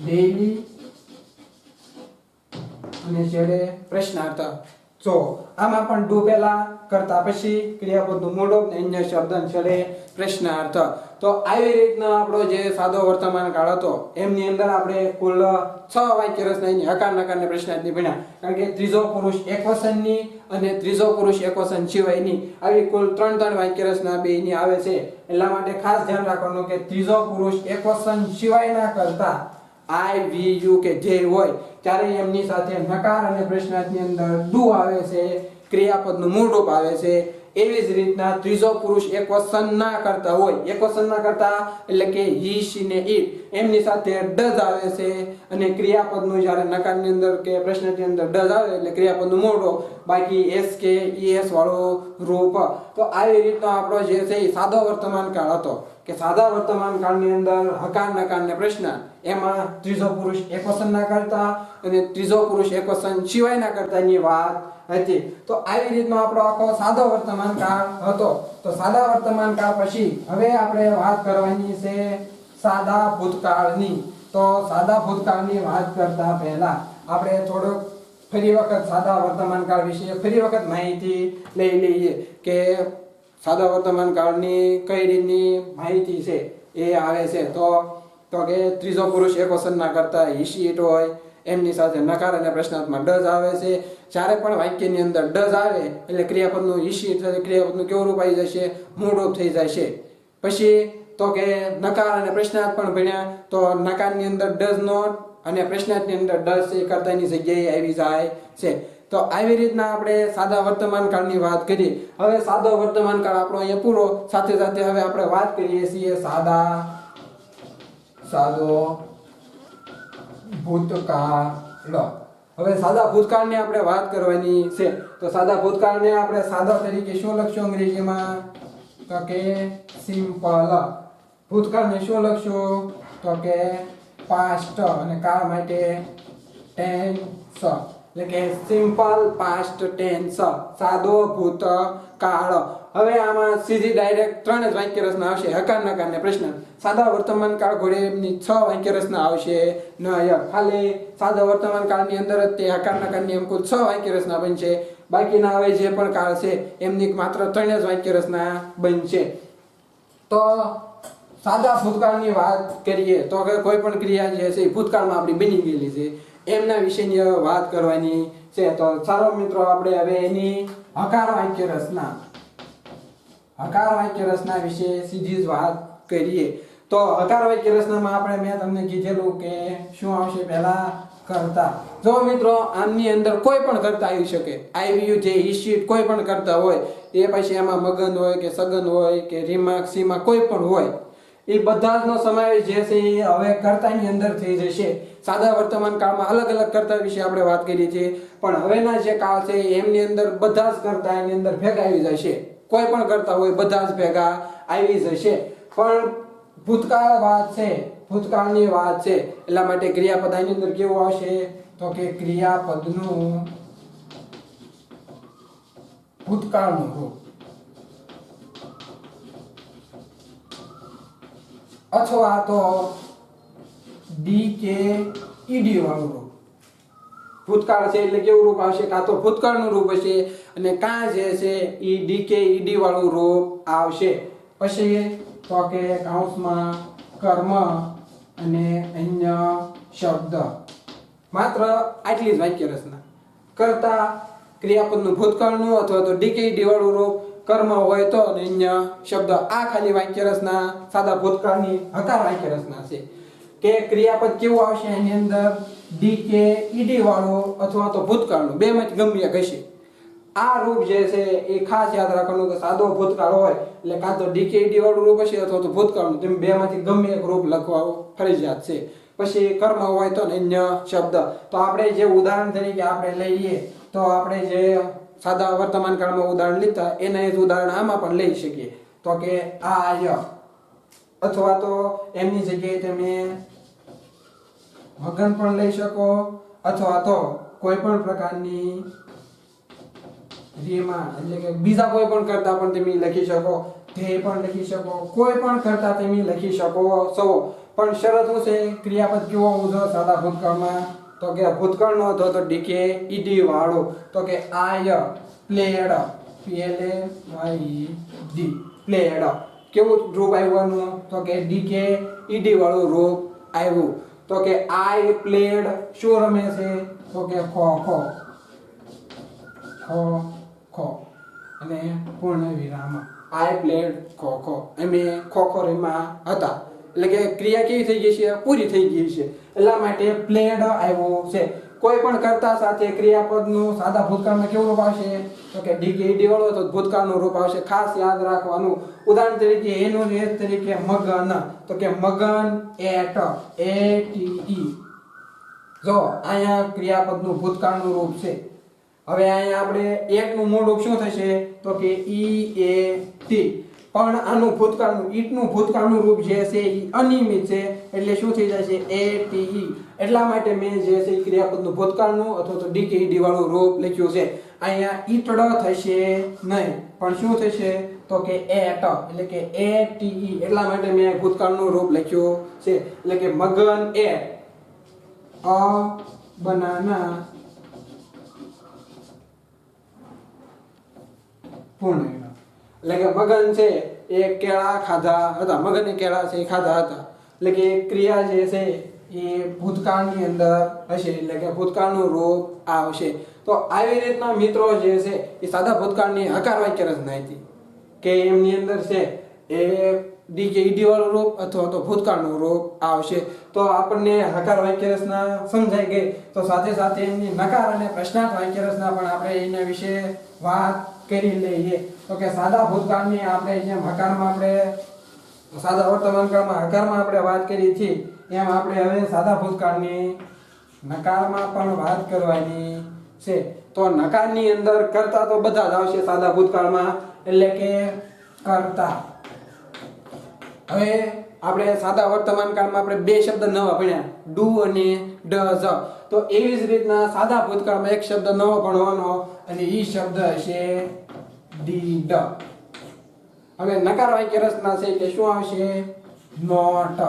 daily અને છેડે પ્રશ્નાર્થ. જો આમાં પણ ડુ પહેલા કરતા પછી ક્રિયાપદનું મૂળ રૂપ ને અન્ય શબ્દ છેડે પ્રશ્નાર્થ. તો આવી રીતના આપણો જે સાદો વર્તમાન કાળ હતો એમની અંદર આપણે કુલ 6 વાક્ય રચનાની હકાર નકાર ને પ્રશ્નાર્થની ભણ્યા. કારણ કે ત્રીજો પુરુષ એકવચનની અને ત્રીજો પુરુષ એકવચન સિવાયની આવી કુલ 3 વાક્ય રચના બેયની આવે છે. એટલા માટે ખાસ ધ્યાન રાખવાનું કે ત્રીજો પુરુષ એકવચન સિવાયના કરતા આઈ વી યુ કે જે હોય ત્યારે એમની સાથે નકાર અને પ્રશ્નાર્થની અંદર ડુ આવે છે, ક્રિયાપદનું મૂળ રૂપ આવે છે. એવી જ રીતના ત્રીજો પુરુષ એકવચન ના કરતા હોય, એકવચન ના કરતા એટલે કે હી શી ને ઈટ એમની સાથે ડઝ આવે છે, અને ક્રિયાપદનું જ્યારે નકારની અંદર કે પ્રશ્નાર્થની અંદર ડઝ આવે એટલે ક્રિયાપદનું મૂળ રૂપ, બાકી એસ કે ઈએસ વાળો રૂપ. તો આવી રીતનો આપણો જે છે એ સાદો વર્તમાન કાળ હતો કે સાદા વર્તમાન કાળની અંદર હકાર નકાર ને પ્રશ્નાર્થ એમાં ત્રીજો પુરુષ એકવચન ના કરતા અને ત્રીજો પુરુષ એકવચન સિવાયના કરતાની વાત હતી. તો આવી રીતનો આપણો આખો સાદો વર્તમાન કાળ હતો. તો સાદા વર્તમાન કાળ પછી હવે આપણે વાત કરવાની છે સાદા ભૂતકાળની. તો સાદા ભૂતકાળની વાત કરતા પહેલા આપણે થોડોક ફરી વખત સાદા વર્તમાન કાળ વિશે ફરી વખત માહિતી લઈ લઈએ કે સાદા વર્તમાન કાળની કઈ રીતની માહિતી છે એ આવે છે. તો કે ત્રીજો પુરુષ એક વસનના કરતા હિશિટ હોય, એમની સાથે નકાર અને પ્રશ્નાર્થમાં ડઝ આવે છે. જ્યારે પણ વાક્યની અંદર ડઝ આવે એટલે ક્રિયાપદનું હિશિટ ક્રિયાપદનું કેવું રૂપ આવી જશે? મૂળ રૂપ થઈ જાય છે. પછી તો કે નકાર અને પ્રશ્નાર્થ પણ ભણ્યા, તો નકારની અંદર ડઝ નોટ અને પ્રશ્નાર્થની અંદર ડઝ છે કર્તાની જગ્યાએ આવી જાય છે. તો આવી રીતના આપણે સાદા વર્તમાન કાળની વાત કરી. હવે સાદો વર્તમાન કાળ આપણો અહીંયા પૂરો. સાથે સાથે હવે આપણે વાત કરીએ છીએ સાદો ભૂતકાળ. હવે સાદા ભૂતકાળની આપણે વાત કરવાની છે. તો સાદા ભૂતકાળને આપણે સાદા તરીકે શું લખશું અંગ્રેજીમાં? તો કે સિમ્પલ. ભૂતકાળને શું લખશું? તો કે પાસ્ટ અને કાળ માટે ટેન્સ, એટલે કે સિમ્પલ પાસ્ટ ટેન્સ, સાદો ભૂતકાળ. હવે આમાં સીધી ડાયરેક્ટ 3 જ વાક્ય રચના આવશે: હકાર, નકાર ને પ્રશ્ન. સાદા વર્તમાન કાળ ઘોડે એમની 6 વાક્ય રચના આવશે નહીં. ખાલી સાદા વર્તમાન કાળની અંદર જ તે હકાર, નકારની એમ કુલ 6 વાક્ય રચના બનશે. બાકીના હવે જે પણ કાળ છે એમની માત્ર 3 જ વાક્ય રચના બનશે. તો સાદા ભૂતકાળની વાત કરીએ તો કે કોઈ પણ ક્રિયા જે છે ભૂતકાળમાં આપણી બની ગયેલી છે એમના વિશેની હવે વાત કરવાની છે. તો ચાલો મિત્રો આપણે હવે એની હકાર વાક્ય રચના વિશે સીધી જ વાત કરીએ. તો હકાર વાક્ય રચનામાં આપણે મેં તમને કીધેલું કે શું આવશે? પહેલા કર્તા. જો મિત્રો આમની અંદર કોઈ પણ કર્તા આવી શકે. આઈવીયુ જે ઈશિટ કોઈ પણ કર્તા હોય, એ પછી એમાં મગન હોય કે સગન હોય કે રીમાક સીમા કોઈ પણ હોય, એ બધા જનો સમાવેશ જે છે એ હવે કર્તાની અંદર થઈ જશે. સાદા વર્તમાન કાળમાં અલગ અલગ કર્તા વિશે આપણે વાત કરી છે, પણ હવેના જે કાળ છે એમની અંદર બધા જ કર્તા એની અંદર ભેગા આવી જશે. કોઈ પણ કર્તા હોય બધા જ ભેગા આવી જશે. પણ ભૂતકાળની વાત છે એટલા માટે ક્રિયાપદ આની અંદર કેવું આવશે? તો કે ક્રિયાપદનું ભૂતકાળનું રૂપ અથવા તો ડી કે ઈડી વાળું રૂપ. ભૂતકાળ છે એટલે કેવું રૂપ આવશે? કાં તો ભૂતકાળનું રૂપ હશે અને કાં જે છે ઈ ડી કે ઈડી વાળું રૂપ આવશે. પછી તો કે કૌંસમાં કર્મ અને અન્ય શબ્દ. માત્ર આટલી જ વાક્ય રચના. કર્તા, ક્રિયાપદનું ભૂતકાળનું અથવા તો ડી કે ઈડી વાળું રૂપ, કર્મ હોય તો અને અન્ય શબ્દ. આ ખાલી વાક્ય રચના સાદા ભૂતકાળની હકાર વાક્ય રચના છે. કે ક્રિયાપદ કેવું આવશે એની અંદર? ડી કે ઈડી વાળું અથવા તો ભૂતકાળનું, બેમાંથી ગમે એક હશે. આ રૂપ જે છે એ ખાસ યાદ રાખવાનું કે સાદો ભૂતકાળ હોય એટલે કાં તો ડી કે ઈડી વાળું રૂપ હશે અથવા તો ભૂતકાળનું. તેમ બેમાંથી ગમે એક રૂપ લખવા ફરજિયાત છે. પછી કર્મ હોય તો અન્ય શબ્દ. તો આપણે જે ઉદાહરણ તરીકે આપણે લઈએ તો આપણે જે સાદા વર્તમાન કાળમાં ઉદાહરણ લીધા એના જ ઉદાહરણ આમાં પણ લઈ શકીએ. તો કે આય, અથવા તો એમની જગ્યાએ તમે મગન પણ લઈ શકો, અથવા તો કોઈ પણ પ્રકારની રીમા એટલે કે બીજા કોઈ પણ કરતા પણ તમે લખી શકો, ધ્યેય પણ લખી શકો, કોઈ પણ કરતા તમે લખી શકો છો. પણ શરત શું છે? ક્રિયાપદ કેવો હોવું જોઈએ સાદા ભૂતકાળમાં? તો કે ભૂતકાળનો હતો તો ડી કે ઈડી વાળો. તો કે આય પ્લેડ, PLAYD પ્લેડ. કેવું રૂપ આવ્યું? તો કે ડી કે ઈડી વાળું રૂપ આવ્યું. તો કે આઈ પ્લેડ શું રમે છે? તો કે ખો ખો અને પૂર્ણ વિરામ. આઈ પ્લેડ ખો ખો. અમે ખો ખો રમ્યા હતા. એટલે કે ક્રિયા કેવી થઈ ગઈ છે? પૂરી થઈ ગઈ છે. એટલા માટે પ્લેડ આવ્યું છે. કોઈ પણ કર્તા સાથે ક્રિયાપદનું સાદા ભૂતકાળમાં કેવું રૂપ આવશે? તો કે ડી કે ઈડી વાળું તો ભૂતકાળનું રૂપ આવશે. ખાસ યાદ રાખવાનું. ઉદાહરણ તરીકે એનું જ તરીકે મગન. તો કે મગન એટ, ATE. જો અહીંયા ક્રિયાપદનું ભૂતકાળનું રૂપ છે. હવે અહીંયા આપણે એકનું મૂળ રૂપ શું થશે? તો કે EAT. પણ આનું ભૂતકાળનું ઈટનું ભૂતકાળનું રૂપ જે છે એ અનિયમિત છે એટલે શું થઈ જશે? ATE. એટલા માટે મેં જે છે ક્રિયાપદનું ભૂતકાળનું અથવા તો ડી કે ઈડી વાળું રૂપ લખ્યું છે. અહીંયા ઈટડ થશે નહીં, પણ શું થશે? તો કે એટ, એટલે કે ATE. એટલા માટે મેં ભૂતકાળનું રૂપ લખ્યું છે. એટલે કે મગન એટ અ બનાના પૂર્ણ વિરામ. એટલે કે મગન છે એ કેળા ખાધા હતા, મગને કેળા છે એ ખાધા હતા. એટલે કે ક્રિયા જે છે એ ભૂતકાળની અંદર હશે, એટલે કે ભૂતકાળનું રૂપ આવશે. તો આવી રીતના મિત્રો જે છે એ સાદા ભૂતકાળની હકાર વાક્ય રચના હતી કે એમની અંદર છે એ ડી કે ઈડી વાળું રૂપ અથવા તો ભૂતકાળનું રૂપ આવશે. તો આપણને હકાર વાક્ય રચના સમજાઈ ગઈ. તો સાથે સાથે એમની નકાર અને પ્રશ્નાર્થ વાક્ય રચના પણ આપણે એના વિશે વાત કરી લઈએ. તો કે સાદા ભૂતકાળની આપણે જેમ હકારમાં આપણે સાદા વર્તમાન કાળમાં હકારમાં આપણે વાત કરી હતી, એમ આપણે હવે સાદા ભૂતકાળની નકારમાં પણ વાત કરવાની છે. તો નકારની અંદર કરતા તો બધા જ આવશે સાદા ભૂતકાળમાં, એટલે કે કરતા. હવે આપણે સાદા વર્તમાન કાળમાં આપણે બે શબ્દ નવા ભણ્યા, ડુ અને ડઝ. તો એવી જ રીતના સાદા ભૂતકાળમાં એક શબ્દ નવો ભણવાનો અને એ શબ્દ હશે ડીડ. હવે નકાર વાક્ય રચના છે કે શું આવશે? નોટ.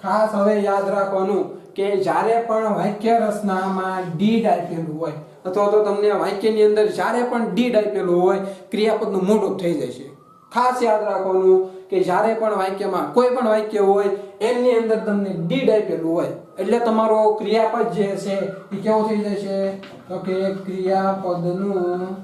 ખાસ હવે યાદ રાખવાનું કે જ્યારે પણ વાક્ય રચનામાં ડીડ આપેલું હોય અથવા તો તમને વાક્યની અંદર જ્યારે પણ ડીડ આપેલું હોય, ક્રિયાપદનું મોઢું થઈ જશે. ખાસ યાદ રાખવાનું કે જ્યારે પણ વાક્યમાં કોઈ પણ વાક્ય હોય એની અંદર તમને ડીડ આપેલું હોય એટલે તમારો ક્રિયાપદ જે છે એ કેવો થઈ જશે? તો કે ક્રિયાપદનું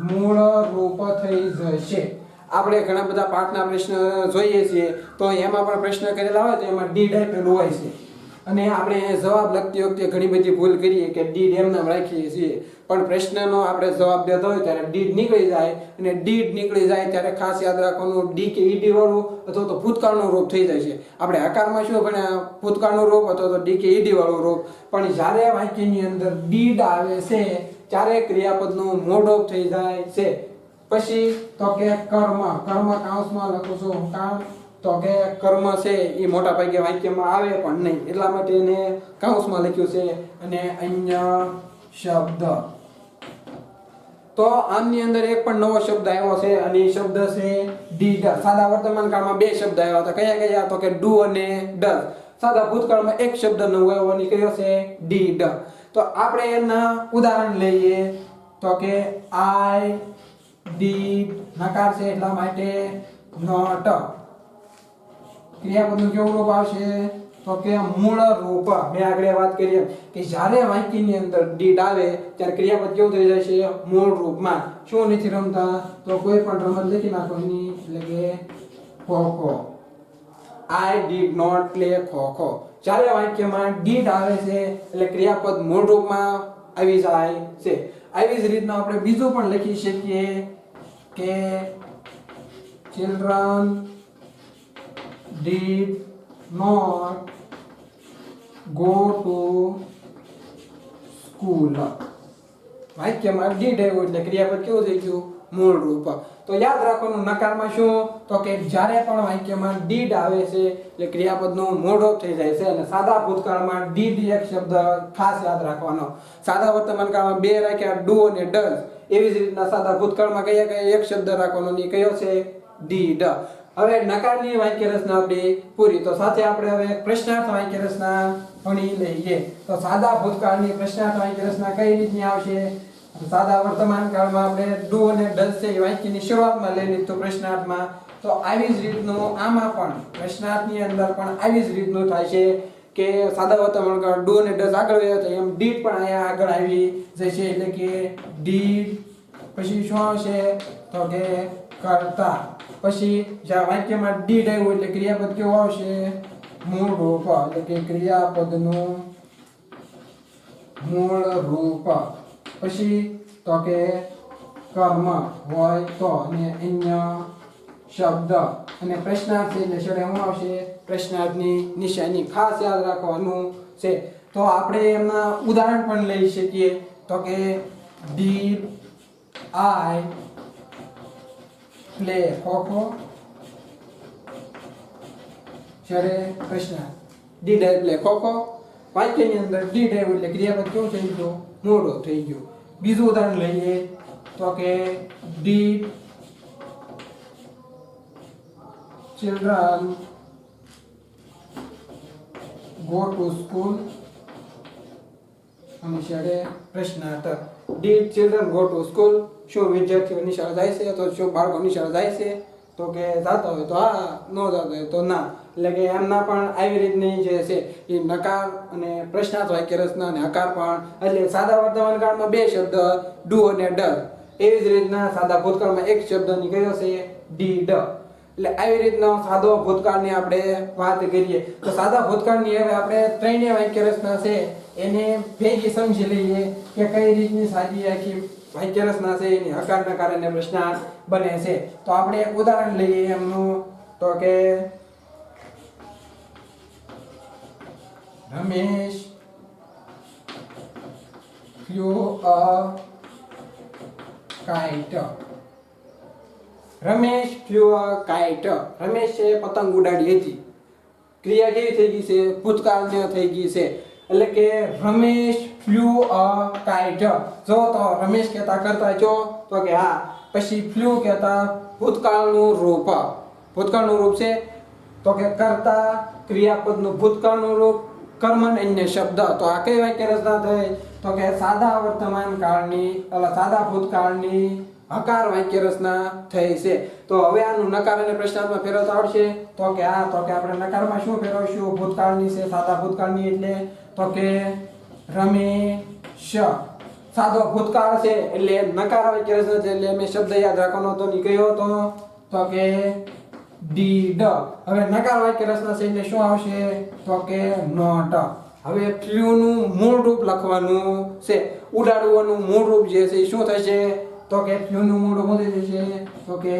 મૂળ રૂપ થઈ જશે. આપણે ઘણા બધા પાઠના પ્રશ્ન જોઈએ છીએ તો એમાં પણ પ્રશ્ન કરેલા હોય તો એમાં ડીડ આપેલું હોય છે અને આપણે જવાબ લખતી વખતે ઘણી બધી ભૂલ કરીએ કે ડીડ એમ નામ રાખીએ છીએ, પણ પ્રશ્નનો આપણે જવાબ દેતો હોય ત્યારે ડીડ નીકળી જાય અને ડીડ નીકળી જાય ત્યારે ખાસ યાદ રાખવાનું ડી કે ઈડી વાળું અથવા તો ભૂતકાળનું રૂપ થઈ જાય છે. આપણે હકારમાં શું ભણ્યા? ભૂતકાળનું રૂપ અથવા તો ડી કે ઈડી વાળું રૂપ. પણ જ્યારે વાક્યની અંદર ડીડ આવે છે ત્યારે ક્રિયાપદનું મોઢું થઈ જાય છે. પછી તો કે કર્મ. કર્મ કાઉન્સમાં લખું છું કામ. તો કે કર્મ છે એ મોટા ભાગે વાક્યમાં આવે પણ નહીં, એટલા માટે એને કાઉન્સમાં લખ્યું છે. અને અન્ય શબ્દ. તો આમની અંદર એક પણ નવો શબ્દ આવ્યો છે અને એ શબ્દ છે ડીડ. સાદા વર્તમાન કાળમાં બે શબ્દ આવ્યા હતા. કયા કયા? તો કે ડુ અને ડઝ. સાદા ભૂતકાળમાં એક શબ્દ નવો આવ્યો અને કયો છે? ડીડ. તો આપણે એના ઉદાહરણ લઈએ. તો કે આઈ ડીડ નકાર છે એટલા માટે નોટ. ક્રિયાપદનું કેવું રૂપ આવશે? તો કે મૂળ રૂપ. મેં આગળ વાત કરી કે જ્યારે વાક્યની અંદર ડીડ આવે ત્યારે ક્રિયાપદ કેવું થઈ જાય છે? મૂળ રૂપમાં. શું નથી રમતા? તો કોઈ પણ રમત લખી નાખવાની, એટલે કે kho-kho. I did not play kho-kho. જ્યારે વાક્યમાં ડીડ આવે છે એટલે ક્રિયાપદ મૂળ રૂપમાં આવી જાય છે. આવી જ રીતના આપણે બીજું પણ લખી શકીએ કે children did not go to school. વાક્યમાં ડીડ આવ્યું એટલે ક્રિયાપદ કેવું થઈ ગયું? મૂળ રૂપ. તો યાદ રાખવાનું નકારમાં શું? તો કે જ્યારે પણ વાક્યમાં ડીડ આવે છે એટલે ક્રિયાપદનું મૂળ રૂપ થઈ જાય છે. અને સાદા ભૂતકાળમાં ડીડ એક શબ્દ ખાસ યાદ રાખવાનો. સાદા વર્તમાન કાળમાં બે રાખ્યા, ડુ અને ડઝ. એવી જ રીતના સાદા ભૂતકાળમાં કયા કયા એક શબ્દ રાખવાનો ને કયો છે? ડીડ. હવે નકારની વાક્ય રચના આપણી પૂરી. તો સાથે આપણે હવે પ્રશ્નાર્થ વાક્ય રચના ભણી લઈએ. તો સાદા ભૂતકાળની પ્રશ્નાર્થ વાક્ય રચના કઈ રીતની આવશે? સાદા વર્તમાન કાળમાં આપણે ડુ અને ડઝ છે એ વાક્યની શરૂઆતમાં લઈ લીધું પ્રશ્નાર્થમાં. તો આવી જ રીતનું આમાં પણ પ્રશ્નાર્થની અંદર પણ આવી જ રીતનું થાય છે કે સાદા વર્તમાન કાળ ડુ અને ડઝ આગળ આવ્યો તો એમ ડીડ પણ અહીંયા આગળ આવી જશે. એટલે કે ડીડ પછી શું આવશે? તો કે કરતા. પછી જ્યાં વાક્યમાં ડીડ આવ્યું એટલે ક્રિયાપદ કેવું આવશે? મૂળ રૂપ. એટલે કે ક્રિયાપદનું મૂળ રૂપ. પછી તો કે કર્મ હોય તો અને અન્ય શબ્દ. અને પ્રશ્નાર્થ છે એટલે છેડે શું આવશે? પ્રશ્નાર્થની નિશાની. ખાસ યાદ રાખવાનું છે. તો આપણે એમના ઉદાહરણ પણ લઈ શકીએ. તો કે ડીડ આઈ પ્લે ખો-ખો. છેડે પ્રશ્નાર્થ. Did I play kho kho. વાક્યની અંદર ડીડ આવ્યું એટલે ક્રિયાપદ કેવું થઈ ગયું? મોડો થઈ ગયો. બીજું ઉદાહરણ લઈએ. તો કે did children go to school. અને છેડે પ્રશ્નાર્થ. Did children go to school? શું વિદ્યાર્થીઓ નિશાળે જાય છે? તો શું બાળકો નિશાળે જાય છે? તો કે જાતા હોય તો હા, ન જાતા હોય તો ના. એટલે કે એમના પણ આવી રીતની જે છે એ નકાર અને પ્રશ્નાર્થ વાક્ય રચના અને હકાર પણ, એટલે સાદા વર્તમાન કાળમાં બે શબ્દ ડુ અને ડર, એવી જ રીતના સાદા ભૂતકાળમાં એક શબ્દની કયો છે ડીડ. એટલે આવી રીતનો સાદો ભૂતકાળની આપણે વાત કરીએ તો સાદા ભૂતકાળની હવે આપણે ત્રણેય વાક્ય રચના છે એને ભેગી સમજી લઈએ કે કઈ રીતની સાદી આખી વાક્ય રચના છે એની હકારના કારણે પ્રશ્નાર્થ બને છે. તો આપણે એક ઉદાહરણ લઈએ એમનું, તો કે Ramesh flew a kite. Ramesh flew a kite. રમેશે પતંગ ઉડાડી હતી. ક્રિયા કેવી થઈ ગઈ છે? ભૂતકાળની થઈ ગઈ છે. એટલે કે રમેશ flew a kite. જો તો રમેશ કહેતા કરતા જો, તો કે હા. પછી flew કહેતા ભૂતકાળનું રૂપ. ભૂતકાળનું રૂપ છે તો કે કરતા ક્રિયાપદનું ભૂતકાળનું રૂપ કર્મન અન્ય શબ્દ. તો આ કઈ વાક્ય રચના થઈ? તો કે સાદા વર્તમાન કાળની સાદા ભૂતકાળની હકાર વાક્ય રચના થઈ છે. તો હવે આનું નકાર અને પ્રશ્નાર્થમાં ફેરવતા આવડશે? તો કે હા. તો કે આપણે નકારમાં શું ફેરવશું? ભૂતકાળની છે સાદા ભૂતકાળની, એટલે તો કે રમેશ. સાદો ભૂતકાળ છે એટલે નકાર વાક્ય રચના છે, એટલે મેં શબ્દ યાદ રાખવાનો હતો ની કયો હતો? તો કે ડીડ. હવે નકાર વાક્ય રચના છે એટલે શું આવશે? તો કે નોટ. હવે ફ્લ્યુ નું મૂળ રૂપ લખવાનું છે. ઉડાડવાનું મૂળ રૂપ જે છે શું થશે? તો કે ફ્લ્યુ નું મૂળ રૂપ શું થઈ જશે? તો કે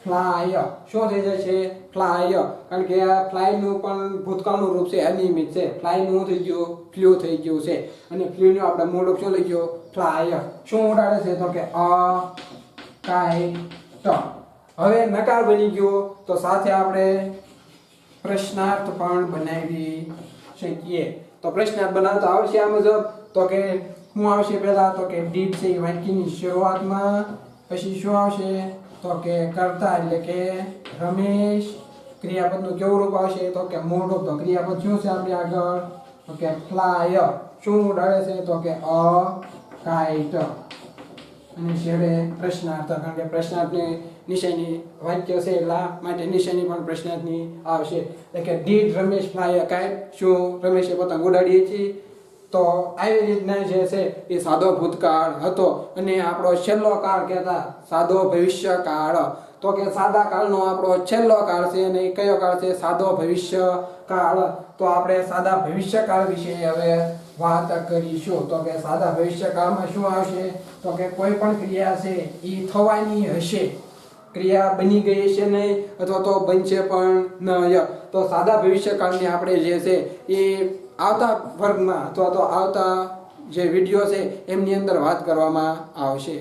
ફ્લાય. શું થઈ જશે? ફ્લાય. કારણ કે આ ફ્લાય નું પણ ભૂતકાળનું રૂપ છે, અનિયમિત છે. ફ્લાય નું થઈ ગયું ફ્લ્યુ થઈ ગયું છે, અને ફ્લ્યુ નું આપણે મૂળ રૂપ શું લઈ ગયો? ફ્લાય. શું ઉડાડે છે? તો કે અ કાઇટ. હવે નકાર બની ગયો તો સાથે આપણે પ્રશ્નાર્થ પણ બનાવી શકીએ. તો પ્રશ્નાર્થ બનાવતા આવશે આ મુજબ. તો કે શું આવશે પહેલા? તો કે ડીડ છે એ વાક્યની શરૂઆતમાં. પછી શું આવશે? તો કે કરતા એટલે કે રમેશ. ક્રિયાપદનું કેવું રૂપ આવશે? તો કે મૂળ રૂપ. તો ક્રિયાપદ શું છે આપણી આગળ? તો કે ફ્લાય. શું ઉડાડે છે? તો કે અ કાઇટ. અને છેડે પ્રશ્નાર્થ, કારણ કે પ્રશ્નાર્થની નિશાની વાક્ય છે એટલા માટે નિશાની પણ પ્રશ્નાર્થની આવશે. એટલે કે did Ramesh fly a kite? શું રમેશે પતંગ ઉડાડી હતી? તો આવી રીતના જે છે એ સાદો ભૂતકાળ હતો. અને આપણો છેલ્લો કાળ કહેતા સાદો ભવિષ્ય કાળ. તો કે સાદા કાળનો આપણો છેલ્લો કાળ છે, અને કયો કાળ છે? સાદો ભવિષ્ય કાળ. તો આપણે સાદા ભવિષ્ય કાળ વિશે હવે વાત કરીશું. તો કે સાદા ભવિષ્ય કાળમાં શું આવશે? તો કે કોઈ પણ ક્રિયા છે એ થવાની હશે, ક્રિયા બની ગઈ છે નહીં, અથવા તો બનશે પણ નહીં. તો સાદા ભવિષ્ય કાળની આપણે જે છે એ આવતા વર્ગમાં અથવા તો આવતા જે વિડીયો છે એમની અંદર વાત કરવામાં આવશે.